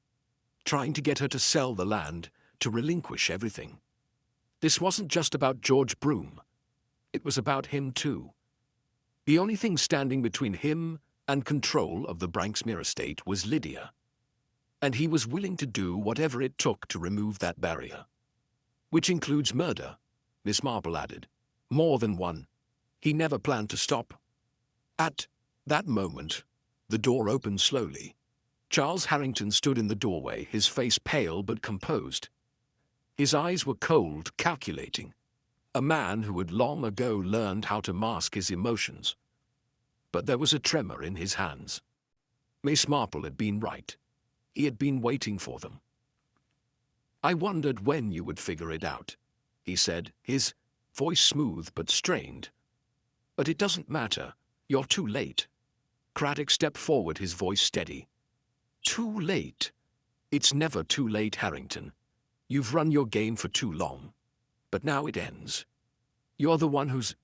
trying to get her to sell the land, to relinquish everything. This wasn't just about George Broome. It was about him too. The only thing standing between him and control of the Branksmere estate was Lydia. And he was willing to do whatever it took to remove that barrier. Which includes murder, Miss Marple added. More than one. He never planned to stop. At that moment, the door opened slowly. Charles Harrington stood in the doorway, his face pale but composed. His eyes were cold, calculating. A man who had long ago learned how to mask his emotions. But there was a tremor in his hands. Miss Marple had been right. He had been waiting for them. "I wondered when you would figure it out," he said, his voice smooth but strained. "But it doesn't matter. You're too late." Craddock stepped forward, his voice steady. "Too late? It's never too late, Harrington. You've run your game for too long. But now it ends. You're the one who's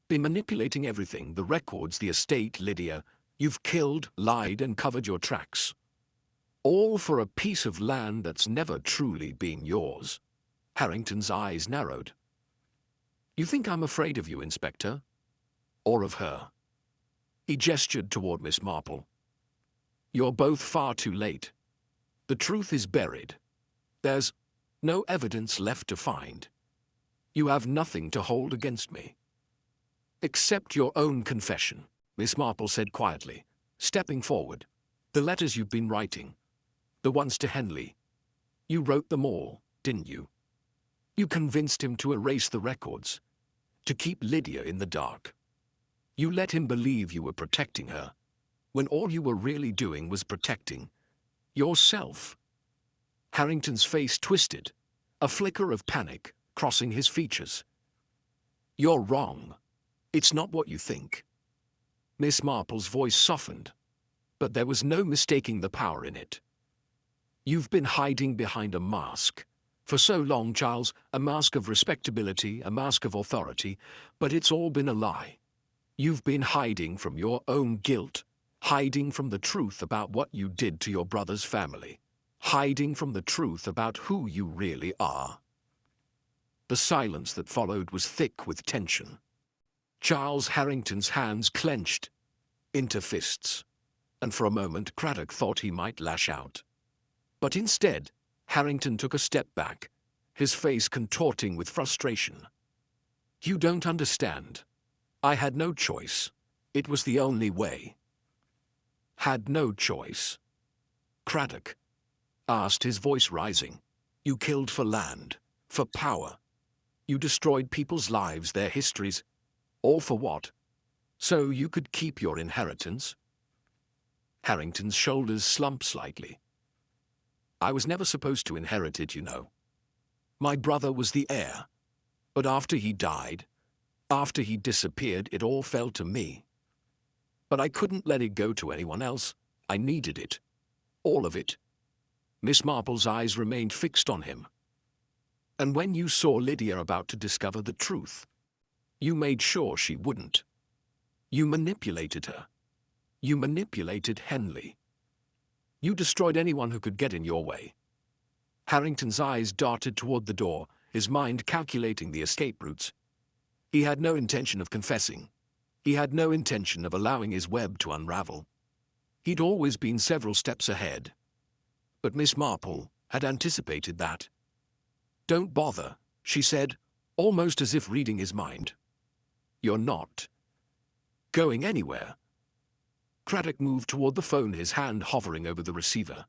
been manipulating everything, the records, the estate, Lydia. You've killed, lied, and covered your tracks. All for a piece of land that's never truly been yours." Harrington's eyes narrowed. "You think I'm afraid of you, Inspector? Or of her?" He gestured toward Miss Marple. "You're both far too late. The truth is buried. There's no evidence left to find. You have nothing to hold against me." "Except your own confession," Miss Marple said quietly, stepping forward. "The letters you've been writing. The ones to Henley. You wrote them all, didn't you? You convinced him to erase the records, to keep Lydia in the dark. You let him believe you were protecting her, when all you were really doing was protecting yourself." Harrington's face twisted, a flicker of panic crossing his features. "You're wrong. It's not what you think." Miss Marple's voice softened, but there was no mistaking the power in it. "You've been hiding behind a mask. For so long, Charles, a mask of respectability, a mask of authority, but it's all been a lie. You've been hiding from your own guilt, hiding from the truth about what you did to your brother's family, hiding from the truth about who you really are." The silence that followed was thick with tension. Charles Harrington's hands clenched into fists, and for a moment Craddock thought he might lash out. But instead, Harrington took a step back, his face contorting with frustration. "You don't understand. I had no choice. It was the only way." "Had no choice?" Craddock asked, his voice rising. "You killed for land, for power. You destroyed people's lives, their histories. All for what? So you could keep your inheritance?" Harrington's shoulders slumped slightly. "I was never supposed to inherit it, you know. My brother was the heir. But after he died, after he disappeared, it all fell to me. But I couldn't let it go to anyone else. I needed it. All of it." Miss Marple's eyes remained fixed on him. "And when you saw Lydia about to discover the truth, you made sure she wouldn't. You manipulated her. You manipulated Henley. You destroyed anyone who could get in your way." Harrington's eyes darted toward the door, his mind calculating the escape routes. He had no intention of confessing. He had no intention of allowing his web to unravel. He'd always been several steps ahead. But Miss Marple had anticipated that. "Don't bother," she said, almost as if reading his mind. "You're not going anywhere." Craddock moved toward the phone, his hand hovering over the receiver.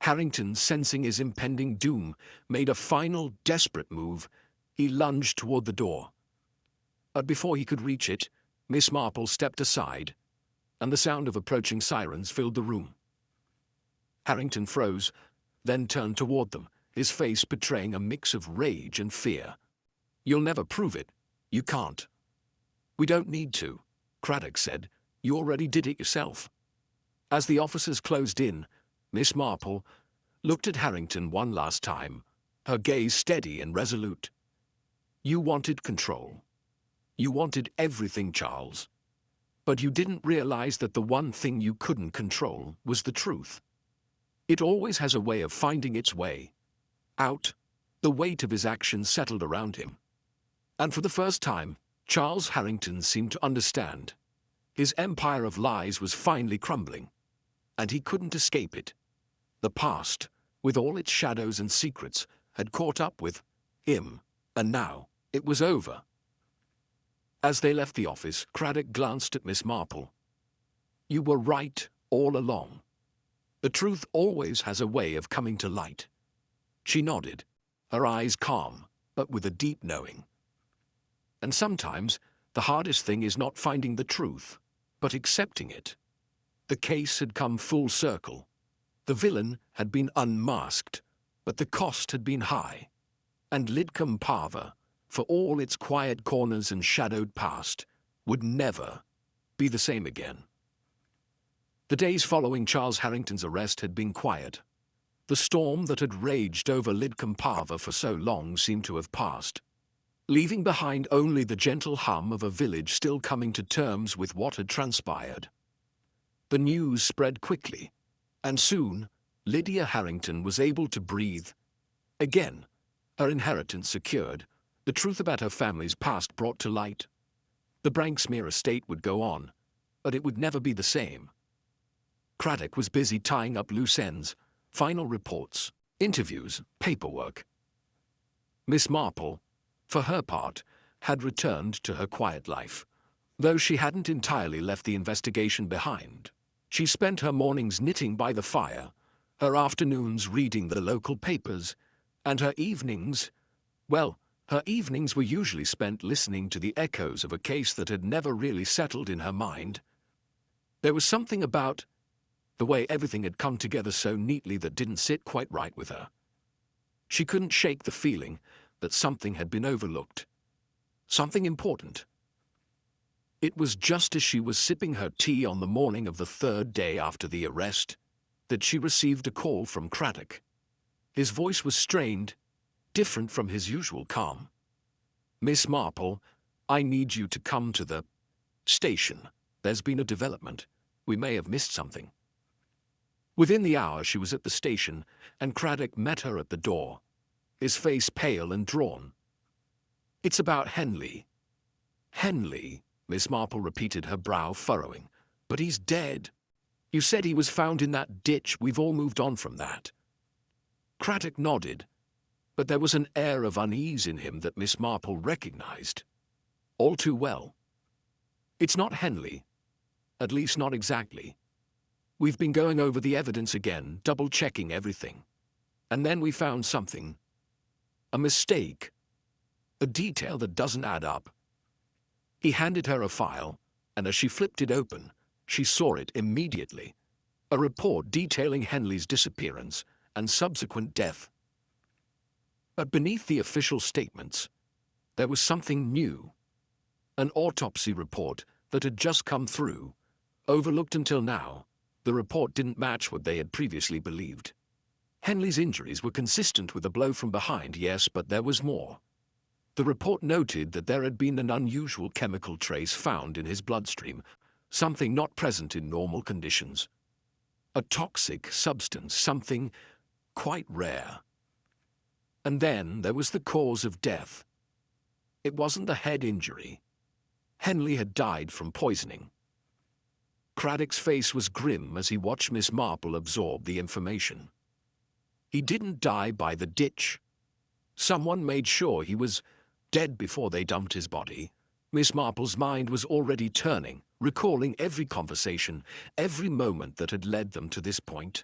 Harrington, sensing his impending doom, made a final, desperate move. He lunged toward the door. But before he could reach it, Miss Marple stepped aside, and the sound of approaching sirens filled the room. Harrington froze, then turned toward them, his face betraying a mix of rage and fear. "You'll never prove it. You can't." "We don't need to," Craddock said. "You already did it yourself." As the officers closed in, Miss Marple looked at Harrington one last time, her gaze steady and resolute. "You wanted control. You wanted everything, Charles. But you didn't realize that the one thing you couldn't control was the truth. It always has a way of finding its way out." The weight of his actions settled around him. And for the first time, Charles Harrington seemed to understand. His empire of lies was finally crumbling, and he couldn't escape it. The past, with all its shadows and secrets, had caught up with him, and now it was over. As they left the office, Craddock glanced at Miss Marple. "You were right all along. The truth always has a way of coming to light." She nodded, her eyes calm, but with a deep knowing. And sometimes the hardest thing is not finding the truth, but accepting it. The case had come full circle. The villain had been unmasked, but the cost had been high. And Lidcombe Parva, for all its quiet corners and shadowed past, would never be the same again. The days following Charles Harrington's arrest had been quiet. The storm that had raged over Lidcombe Parva for so long seemed to have passed, leaving behind only the gentle hum of a village still coming to terms with what had transpired. The news spread quickly, and soon Lydia Harrington was able to breathe again, her inheritance secured, the truth about her family's past brought to light. The Branksmere estate would go on, but it would never be the same. Craddock was busy tying up loose ends, final reports, interviews, paperwork. Miss Marple, for her part, had returned to her quiet life, though she hadn't entirely left the investigation behind. She spent her mornings knitting by the fire, her afternoons reading the local papers, and her evenings, well, her evenings were usually spent listening to the echoes of a case that had never really settled in her mind. There was something about the way everything had come together so neatly that didn't sit quite right with her. She couldn't shake the feeling that something had been overlooked, something important. It was just as she was sipping her tea on the morning of the third day after the arrest that she received a call from Craddock. His voice was strained, different from his usual calm. "Miss Marple, I need you to come to the station. There's been a development. We may have missed something." Within the hour she was at the station, and Craddock met her at the door, his face pale and drawn. "It's about Henley." "Henley?" Miss Marple repeated, her brow furrowing. "But he's dead. You said he was found in that ditch. We've all moved on from that." Craddock nodded, but there was an air of unease in him that Miss Marple recognized all too well. "It's not Henley. At least not exactly. We've been going over the evidence again, double-checking everything. And then we found something. A mistake. A detail that doesn't add up." He handed her a file, and as she flipped it open, she saw it immediately. A report detailing Henley's disappearance and subsequent death. But beneath the official statements, there was something new. An autopsy report that had just come through, overlooked until now. The report didn't match what they had previously believed. Henley's injuries were consistent with a blow from behind, yes, but there was more. The report noted that there had been an unusual chemical trace found in his bloodstream, something not present in normal conditions. A toxic substance, something quite rare. And then there was the cause of death. It wasn't the head injury. Henley had died from poisoning. Craddock's face was grim as he watched Miss Marple absorb the information. He didn't die by the ditch. Someone made sure he was dead before they dumped his body. Miss Marple's mind was already turning, recalling every conversation, every moment that had led them to this point.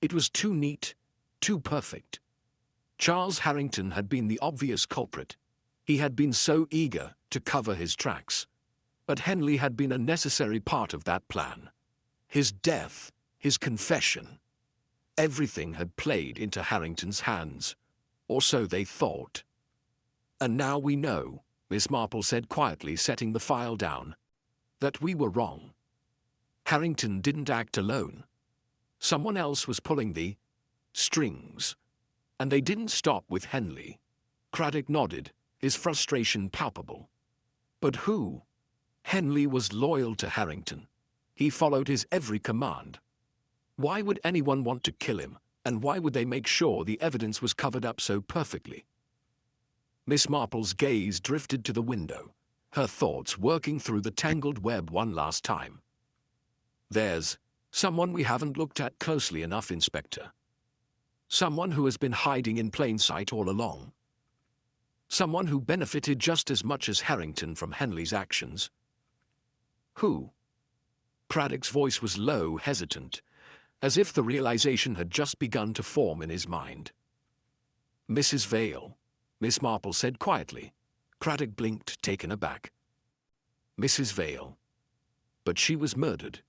It was too neat, too perfect. Charles Harrington had been the obvious culprit. He had been so eager to cover his tracks. But Henley had been a necessary part of that plan. His death, his confession, everything had played into Harrington's hands, or so they thought. "And now we know," Miss Marple said quietly, setting the file down, "that we were wrong. Harrington didn't act alone. Someone else was pulling the strings. And they didn't stop with Henley." Craddock nodded, his frustration palpable. But who? Henley was loyal to Harrington. He followed his every command. Why would anyone want to kill him, and why would they make sure the evidence was covered up so perfectly? Miss Marple's gaze drifted to the window, her thoughts working through the tangled web one last time. "There's someone we haven't looked at closely enough, Inspector. Someone who has been hiding in plain sight all along. Someone who benefited just as much as Harrington from Henley's actions. Who? Craddock's voice was low, hesitant, as if the realization had just begun to form in his mind. Mrs. Vale, Miss Marple said quietly. Craddock blinked, taken aback. Mrs. Vale. But she was murdered.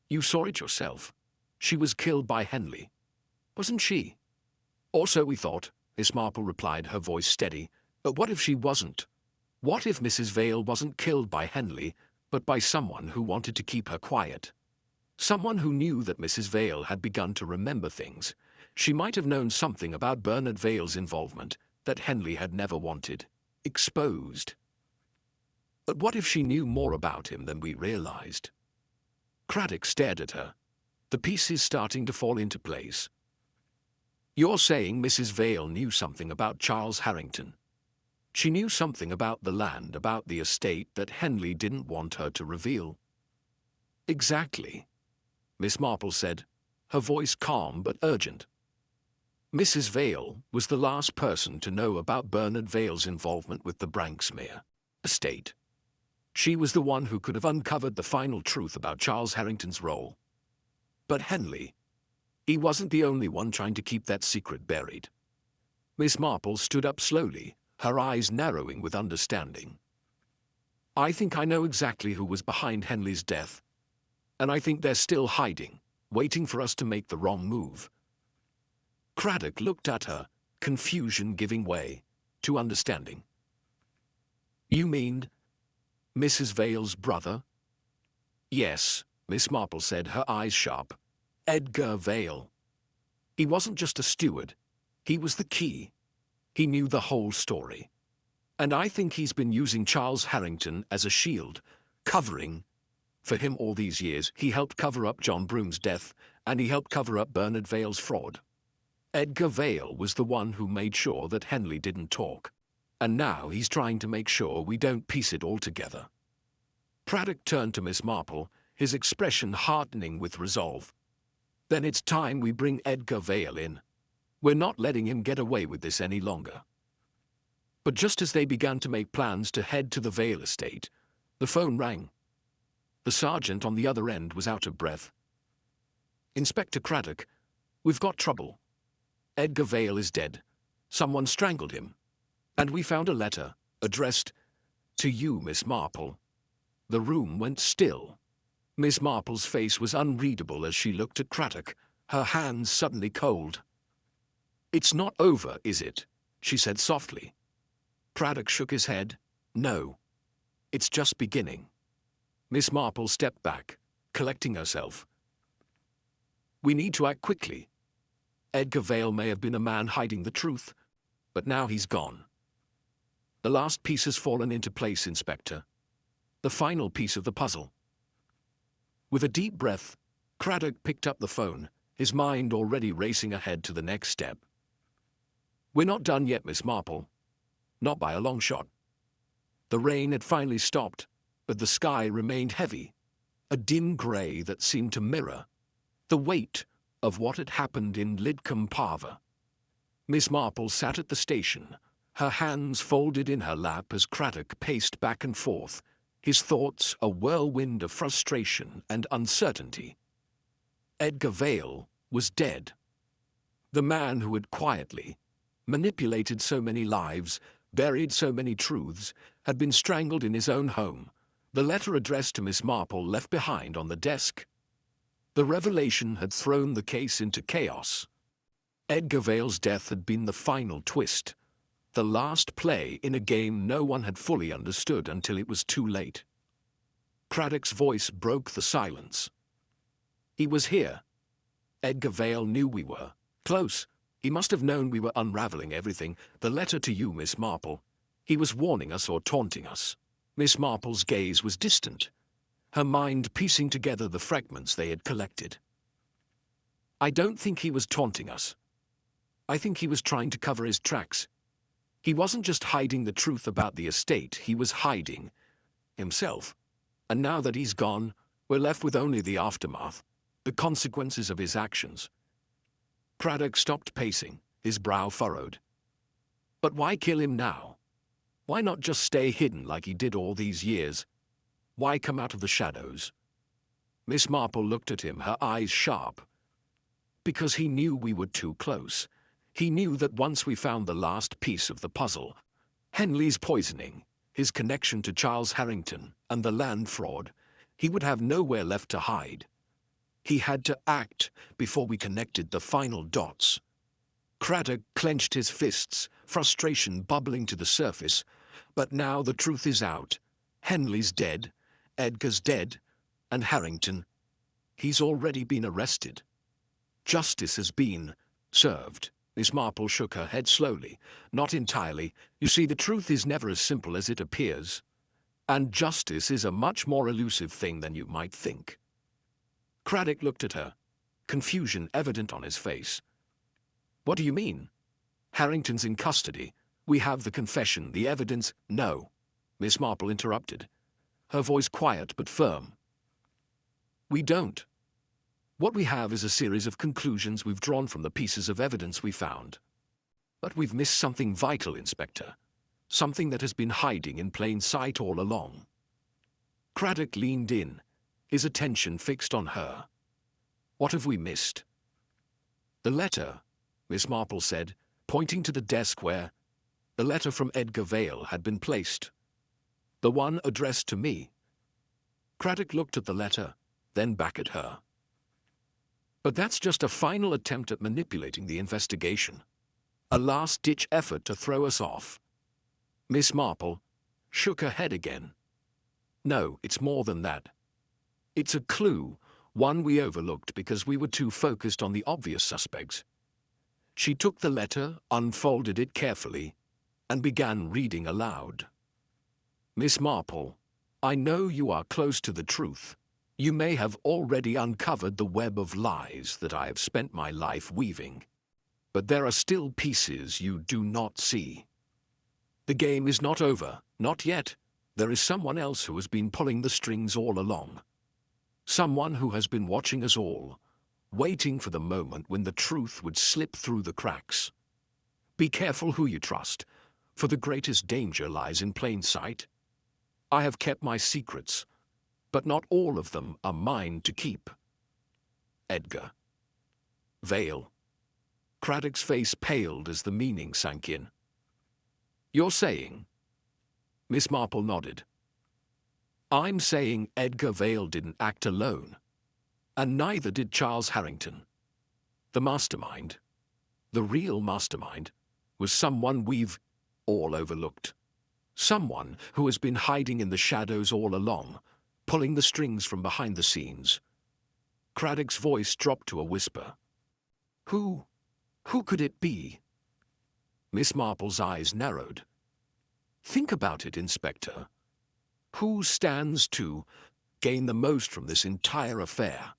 You saw it yourself. She was killed by Henley. Wasn't she? Or so we thought, Miss Marple replied, her voice steady. But what if she wasn't? What if Mrs. Vale wasn't killed by Henley, but by someone who wanted to keep her quiet? Someone who knew that Mrs. Vale had begun to remember things. She might have known something about Bernard Vale's involvement that Henley had never wanted exposed. But what if she knew more about him than we realized? Craddock stared at her, the pieces starting to fall into place. You're saying Mrs. Vale knew something about Charles Harrington? She knew something about the land, about the estate that Henley didn't want her to reveal? Exactly, Miss Marple said, her voice calm but urgent. Mrs. Vale was the last person to know about Bernard Vale's involvement with the Branksmere estate. She was the one who could have uncovered the final truth about Charles Harrington's role. But Henley, he wasn't the only one trying to keep that secret buried. Miss Marple stood up slowly, her eyes narrowing with understanding. I think I know exactly who was behind Henley's death, and I think they're still hiding, waiting for us to make the wrong move. Craddock looked at her, confusion giving way to understanding. You mean Mrs. Vale's brother? Yes, Miss Marple said, her eyes sharp. Edgar Vale. He wasn't just a steward. He was the key. He knew the whole story. And I think he's been using Charles Harrington as a shield, covering for him all these years. He helped cover up John Broom's death, and he helped cover up Bernard Vale's fraud. Edgar Vale was the one who made sure that Henley didn't talk. And now he's trying to make sure we don't piece it all together. Craddock turned to Miss Marple, his expression hardening with resolve. Then it's time we bring Edgar Vale in. We're not letting him get away with this any longer. But just as they began to make plans to head to the Vale estate, the phone rang. The sergeant on the other end was out of breath. Inspector Craddock, we've got trouble. Edgar Vale is dead. Someone strangled him. And we found a letter, addressed to you, Miss Marple. The room went still. Miss Marple's face was unreadable as she looked at Craddock, her hands suddenly cold. It's not over, is it? She said softly. Craddock shook his head. No. It's just beginning. Miss Marple stepped back, collecting herself. We need to act quickly. Edgar Vale may have been a man hiding the truth, but now he's gone. The last piece has fallen into place, Inspector. The final piece of the puzzle. With a deep breath, Craddock picked up the phone, his mind already racing ahead to the next step. We're not done yet, Miss Marple. Not by a long shot. The rain had finally stopped, but the sky remained heavy, a dim grey that seemed to mirror the weight of what had happened in Lidcombe Parva. Miss Marple sat at the station, her hands folded in her lap as Craddock paced back and forth, his thoughts a whirlwind of frustration and uncertainty. Edgar Vale was dead. The man who had quietly manipulated so many lives, buried so many truths, had been strangled in his own home, the letter addressed to Miss Marple left behind on the desk. The revelation had thrown the case into chaos. Edgar Vale's death had been the final twist, the last play in a game no one had fully understood until it was too late. Craddock's voice broke the silence. He was here. Edgar Vale knew we were close. He must have known we were unraveling everything. The letter to you, Miss Marple. He was warning us or taunting us. Miss Marple's gaze was distant, her mind piecing together the fragments they had collected. I don't think he was taunting us. I think he was trying to cover his tracks. He wasn't just hiding the truth about the estate, he was hiding himself. And now that he's gone, we're left with only the aftermath, the consequences of his actions. Craddock stopped pacing, his brow furrowed. But why kill him now? Why not just stay hidden like he did all these years? Why come out of the shadows? Miss Marple looked at him, her eyes sharp. Because he knew we were too close. He knew that once we found the last piece of the puzzle, Henley's poisoning, his connection to Charles Harrington, and the land fraud, he would have nowhere left to hide. He had to act before we connected the final dots. Craddock clenched his fists, frustration bubbling to the surface. But now the truth is out. Henley's dead, Edgar's dead, and Harrington, he's already been arrested. Justice has been served. Miss Marple shook her head slowly. Not entirely. You see, the truth is never as simple as it appears. And justice is a much more elusive thing than you might think. Craddock looked at her, confusion evident on his face. What do you mean? Harrington's in custody. We have the confession, the evidence. No, Miss Marple interrupted, her voice quiet but firm. We don't. What we have is a series of conclusions we've drawn from the pieces of evidence we found. But we've missed something vital, Inspector. Something that has been hiding in plain sight all along. Craddock leaned in, his attention fixed on her. What have we missed? The letter, Miss Marple said, pointing to the desk where the letter from Edgar Vale had been placed. The one addressed to me. Craddock looked at the letter, then back at her. But that's just a final attempt at manipulating the investigation. A last-ditch effort to throw us off. Miss Marple shook her head again. No, it's more than that. It's a clue, one we overlooked because we were too focused on the obvious suspects. She took the letter, unfolded it carefully, and began reading aloud. Miss Marple, I know you are close to the truth. You may have already uncovered the web of lies that I have spent my life weaving. But there are still pieces you do not see. The game is not over, not yet. There is someone else who has been pulling the strings all along. Someone who has been watching us all, waiting for the moment when the truth would slip through the cracks. Be careful who you trust, for the greatest danger lies in plain sight. I have kept my secrets, but not all of them are mine to keep. Edgar Vale. Craddock's face paled as the meaning sank in. You're saying? Miss Marple nodded. I'm saying Edgar Vale didn't act alone, and neither did Charles Harrington. The mastermind, the real mastermind, was someone we've all overlooked. Someone who has been hiding in the shadows all along, pulling the strings from behind the scenes. Craddock's voice dropped to a whisper. Who could it be? Miss Marple's eyes narrowed. Think about it, Inspector. Who stands to gain the most from this entire affair?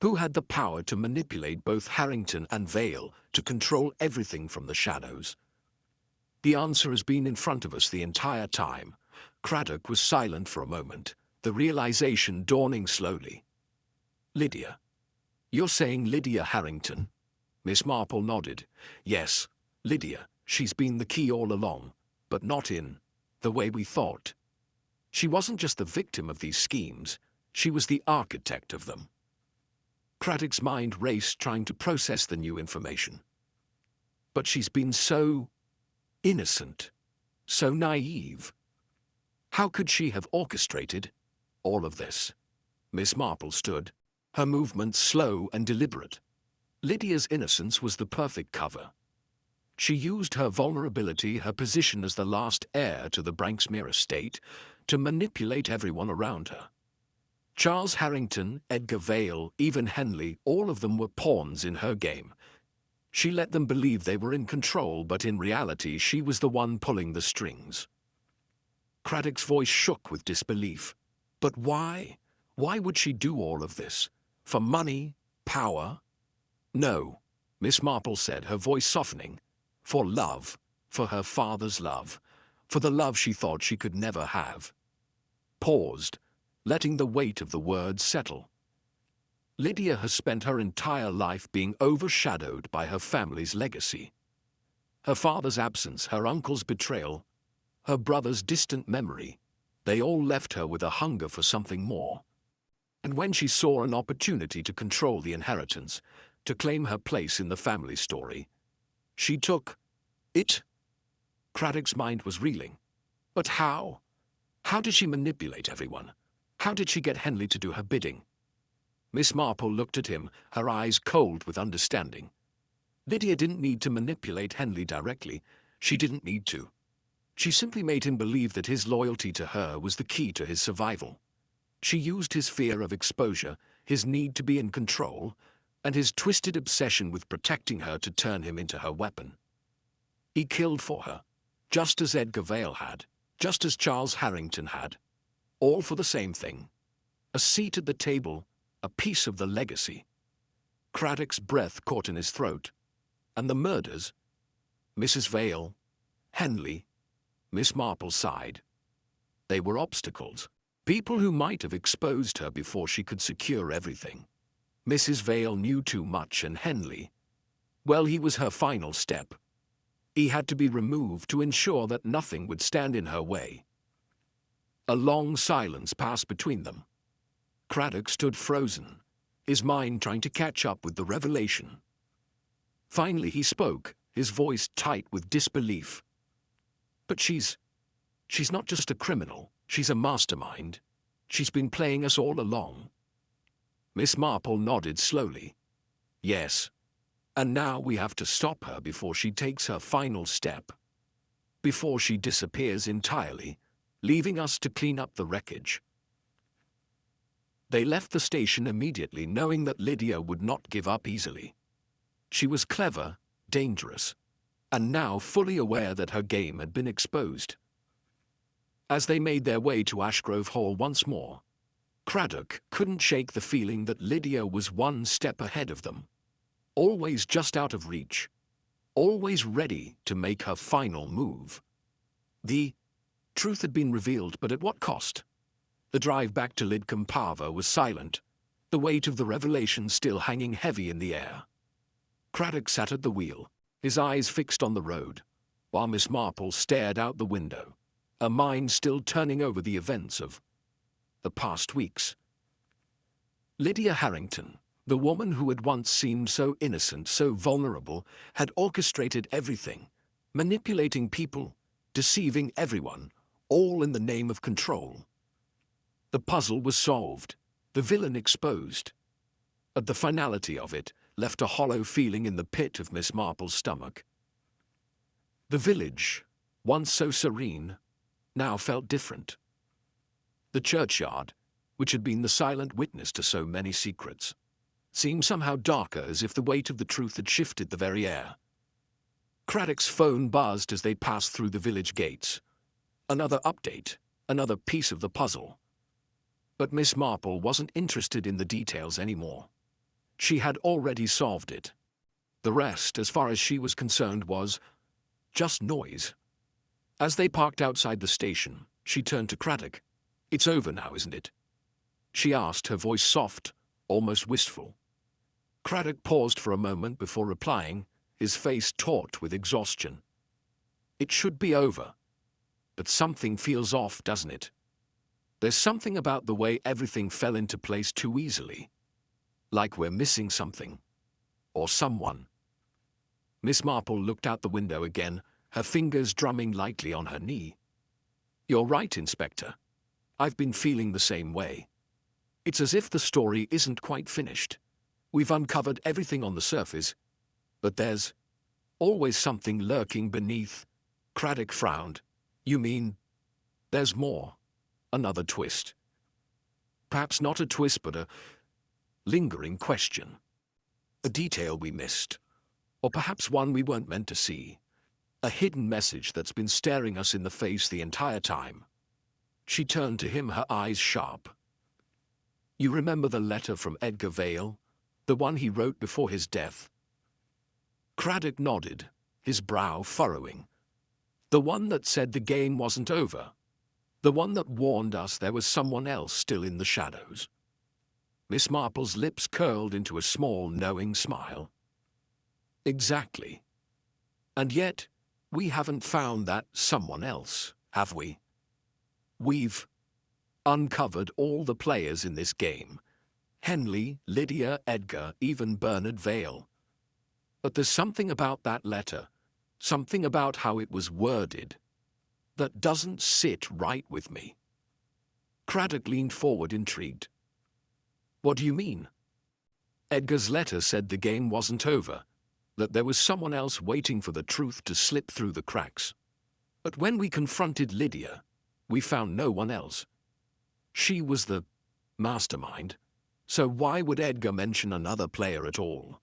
Who had the power to manipulate both Harrington and Vale to control everything from the shadows? The answer has been in front of us the entire time. Craddock was silent for a moment, the realization dawning slowly. Lydia. You're saying Lydia Harrington? Miss Marple nodded. Yes, Lydia. She's been the key all along, but not in the way we thought. She wasn't just the victim of these schemes, she was the architect of them. Craddock's mind raced trying to process the new information. But she's been so innocent, so naive. How could she have orchestrated all of this? Miss Marple stood, her movements slow and deliberate. Lydia's innocence was the perfect cover. She used her vulnerability, her position as the last heir to the Branksmere estate, to manipulate everyone around her. Charles Harrington, Edgar Vale, even Henley, all of them were pawns in her game. She let them believe they were in control, but in reality she was the one pulling the strings. Craddock's voice shook with disbelief. But why? Why would she do all of this? For money? Power? No, Miss Marple said, her voice softening. For love. For her father's love. For the love she thought she could never have. Paused, letting the weight of the words settle. Lydia has spent her entire life being overshadowed by her family's legacy. Her father's absence, her uncle's betrayal, her brother's distant memory, they all left her with a hunger for something more. And when she saw an opportunity to control the inheritance, to claim her place in the family story, she took it. Craddock's mind was reeling. But how? How did she manipulate everyone? How did she get Henley to do her bidding? Miss Marple looked at him, her eyes cold with understanding. Lydia didn't need to manipulate Henley directly. She didn't need to. She simply made him believe that his loyalty to her was the key to his survival. She used his fear of exposure, his need to be in control, and his twisted obsession with protecting her to turn him into her weapon. He killed for her, just as Edgar Vale had, just as Charles Harrington had, all for the same thing. A seat at the table, a piece of the legacy. Craddock's breath caught in his throat. And the murders? Mrs. Vale, Henley, Miss Marple sighed. They were obstacles. People who might have exposed her before she could secure everything. Mrs. Vale knew too much, and Henley, well, he was her final step. He had to be removed to ensure that nothing would stand in her way. A long silence passed between them. Craddock stood frozen, his mind trying to catch up with the revelation. Finally he spoke, his voice tight with disbelief. But she's not just a criminal, she's a mastermind. She's been playing us all along. Miss Marple nodded slowly. Yes. And now we have to stop her before she takes her final step. Before she disappears entirely, leaving us to clean up the wreckage. They left the station immediately, knowing that Lydia would not give up easily. She was clever, dangerous, and now fully aware that her game had been exposed. As they made their way to Ashgrove Hall once more, Craddock couldn't shake the feeling that Lydia was one step ahead of them. Always just out of reach. Always ready to make her final move. The truth had been revealed, but at what cost? The drive back to Lidcombe Parva was silent, the weight of the revelation still hanging heavy in the air. Craddock sat at the wheel, his eyes fixed on the road, while Miss Marple stared out the window, her mind still turning over the events of the past weeks. Lydia Harrington, the woman who had once seemed so innocent, so vulnerable, had orchestrated everything, manipulating people, deceiving everyone, all in the name of control. The puzzle was solved, the villain exposed. But the finality of it left a hollow feeling in the pit of Miss Marple's stomach. The village, once so serene, now felt different. The churchyard, which had been the silent witness to so many secrets, seemed somehow darker, as if the weight of the truth had shifted the very air. Craddock's phone buzzed as they passed through the village gates. Another update, another piece of the puzzle. But Miss Marple wasn't interested in the details anymore. She had already solved it. The rest, as far as she was concerned, was just noise. As they parked outside the station, she turned to Craddock. "It's over now, isn't it?" she asked, her voice soft, almost wistful. Craddock paused for a moment before replying, his face taut with exhaustion. "It should be over. But something feels off, doesn't it? There's something about the way everything fell into place too easily. Like we're missing something. Or someone." Miss Marple looked out the window again, her fingers drumming lightly on her knee. "You're right, Inspector. I've been feeling the same way. It's as if the story isn't quite finished. We've uncovered everything on the surface, but there's always something lurking beneath." Craddock frowned. "You mean there's more? Another twist?" "Perhaps not a twist, but a lingering question. A detail we missed. Or perhaps one we weren't meant to see. A hidden message that's been staring us in the face the entire time." She turned to him, her eyes sharp. "You remember the letter from Edgar Vale? The one he wrote before his death?" Craddock nodded, his brow furrowing. "The one that said the game wasn't over. The one that warned us there was someone else still in the shadows." Miss Marple's lips curled into a small, knowing smile. Exactly. And yet, we haven't found that someone else, have we? We've uncovered all the players in this game. Henley, Lydia, Edgar, even Bernard Vale. But there's something about that letter, something about how it was worded, that doesn't sit right with me. Craddock leaned forward, intrigued. What do you mean? Edgar's letter said the game wasn't over, that there was someone else waiting for the truth to slip through the cracks. But when we confronted Lydia, we found no one else. She was the mastermind, so why would Edgar mention another player at all?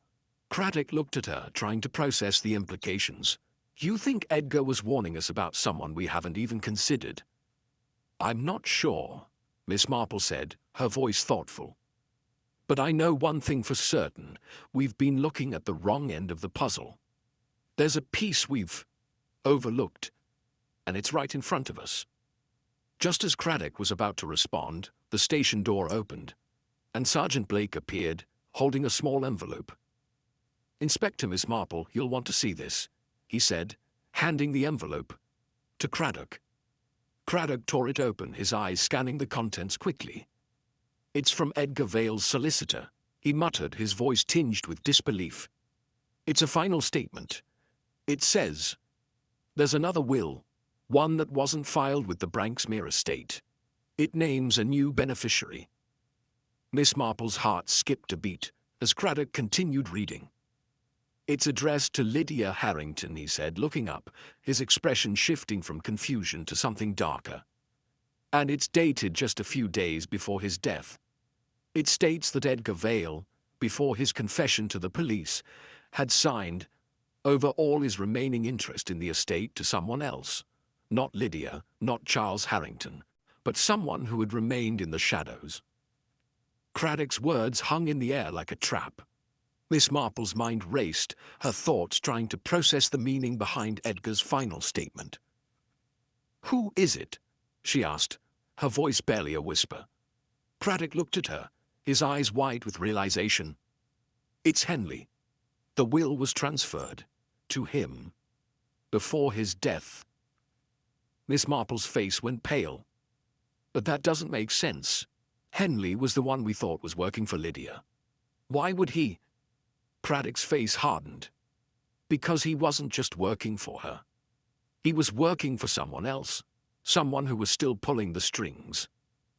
Craddock looked at her, trying to process the implications. You think Edgar was warning us about someone we haven't even considered? I'm not sure, Miss Marple said, her voice thoughtful. But I know one thing for certain. We've been looking at the wrong end of the puzzle. There's a piece we've overlooked, and it's right in front of us. Just as Craddock was about to respond, the station door opened, and Sergeant Blake appeared, holding a small envelope. Inspector, Miss Marple, you'll want to see this, he said, handing the envelope to Craddock. Craddock tore it open, his eyes scanning the contents quickly. It's from Edgar Vale's solicitor, he muttered, his voice tinged with disbelief. It's a final statement. It says, there's another will, one that wasn't filed with the Branksmere estate. It names a new beneficiary. Miss Marple's heart skipped a beat as Craddock continued reading. It's addressed to Lydia Harrington, he said, looking up, his expression shifting from confusion to something darker. And it's dated just a few days before his death. It states that Edgar Vale, before his confession to the police, had signed over all his remaining interest in the estate to someone else. Not Lydia, not Charles Harrington, but someone who had remained in the shadows. Craddock's words hung in the air like a trap. Miss Marple's mind raced, her thoughts trying to process the meaning behind Edgar's final statement. Who is it? She asked, her voice barely a whisper. Craddock looked at her, his eyes wide with realization. It's Henley. The will was transferred to him before his death. Miss Marple's face went pale. But that doesn't make sense. Henley was the one we thought was working for Lydia. Why would he? Craddock's face hardened. Because he wasn't just working for her. He was working for someone else. Someone who was still pulling the strings.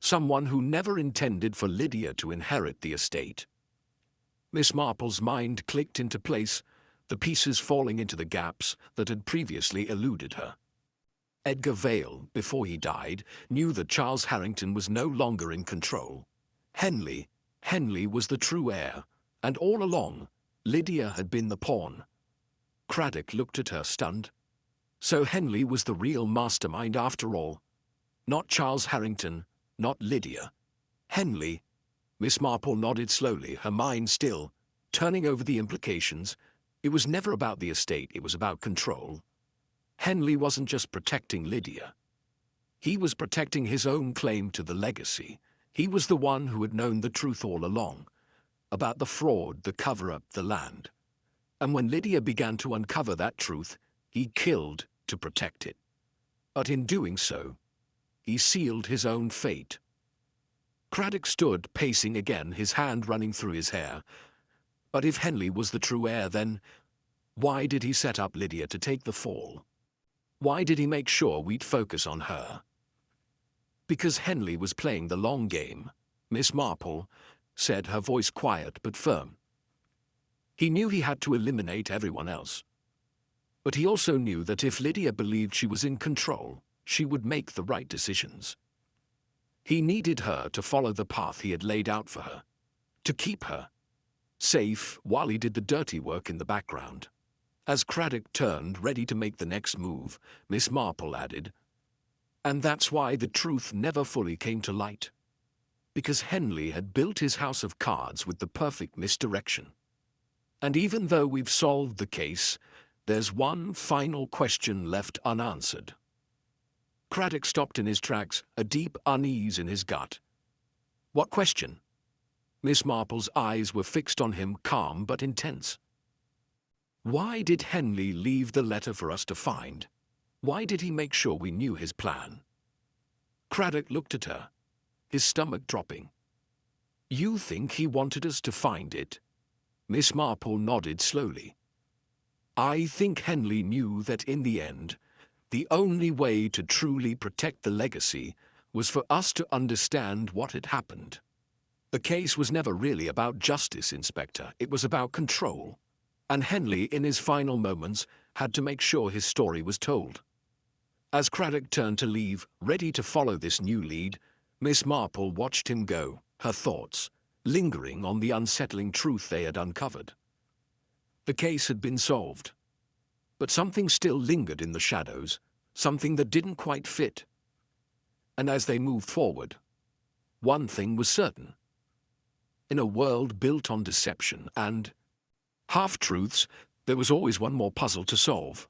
Someone who never intended for Lydia to inherit the estate. Miss Marple's mind clicked into place, the pieces falling into the gaps that had previously eluded her. Edgar Vale, before he died, knew that Charles Harrington was no longer in control. Henley was the true heir, and all along, Lydia had been the pawn. Craddock looked at her, stunned. So Henley was the real mastermind after all. Not Charles Harrington, not Lydia. Henley. Miss Marple nodded slowly, her mind still, turning over the implications. It was never about the estate, it was about control. Henley wasn't just protecting Lydia. He was protecting his own claim to the legacy. He was the one who had known the truth all along. About the fraud, the cover-up, the land. And when Lydia began to uncover that truth, he killed to protect it. But in doing so, he sealed his own fate. Craddock stood, pacing again, his hand running through his hair. But if Henley was the true heir, then why did he set up Lydia to take the fall? Why did he make sure we'd focus on her? Because Henley was playing the long game, Miss Marple said, her voice quiet but firm. He knew he had to eliminate everyone else. But he also knew that if Lydia believed she was in control, she would make the right decisions. He needed her to follow the path he had laid out for her, to keep her safe while he did the dirty work in the background. As Craddock turned, ready to make the next move, Miss Marple added, and that's why the truth never fully came to light. Because Henley had built his house of cards with the perfect misdirection. And even though we've solved the case, there's one final question left unanswered. Craddock stopped in his tracks, a deep unease in his gut. What question? Miss Marple's eyes were fixed on him, calm but intense. Why did Henley leave the letter for us to find? Why did he make sure we knew his plan? Craddock looked at her, his stomach dropping. You think he wanted us to find it? Miss Marple nodded slowly. I think Henley knew that in the end, the only way to truly protect the legacy was for us to understand what had happened. The case was never really about justice, Inspector. It was about control. And Henley, in his final moments, had to make sure his story was told. As Craddock turned to leave, ready to follow this new lead, Miss Marple watched him go, her thoughts lingering on the unsettling truth they had uncovered. The case had been solved. But something still lingered in the shadows, something that didn't quite fit. And as they moved forward, one thing was certain. In a world built on deception and half-truths, there was always one more puzzle to solve.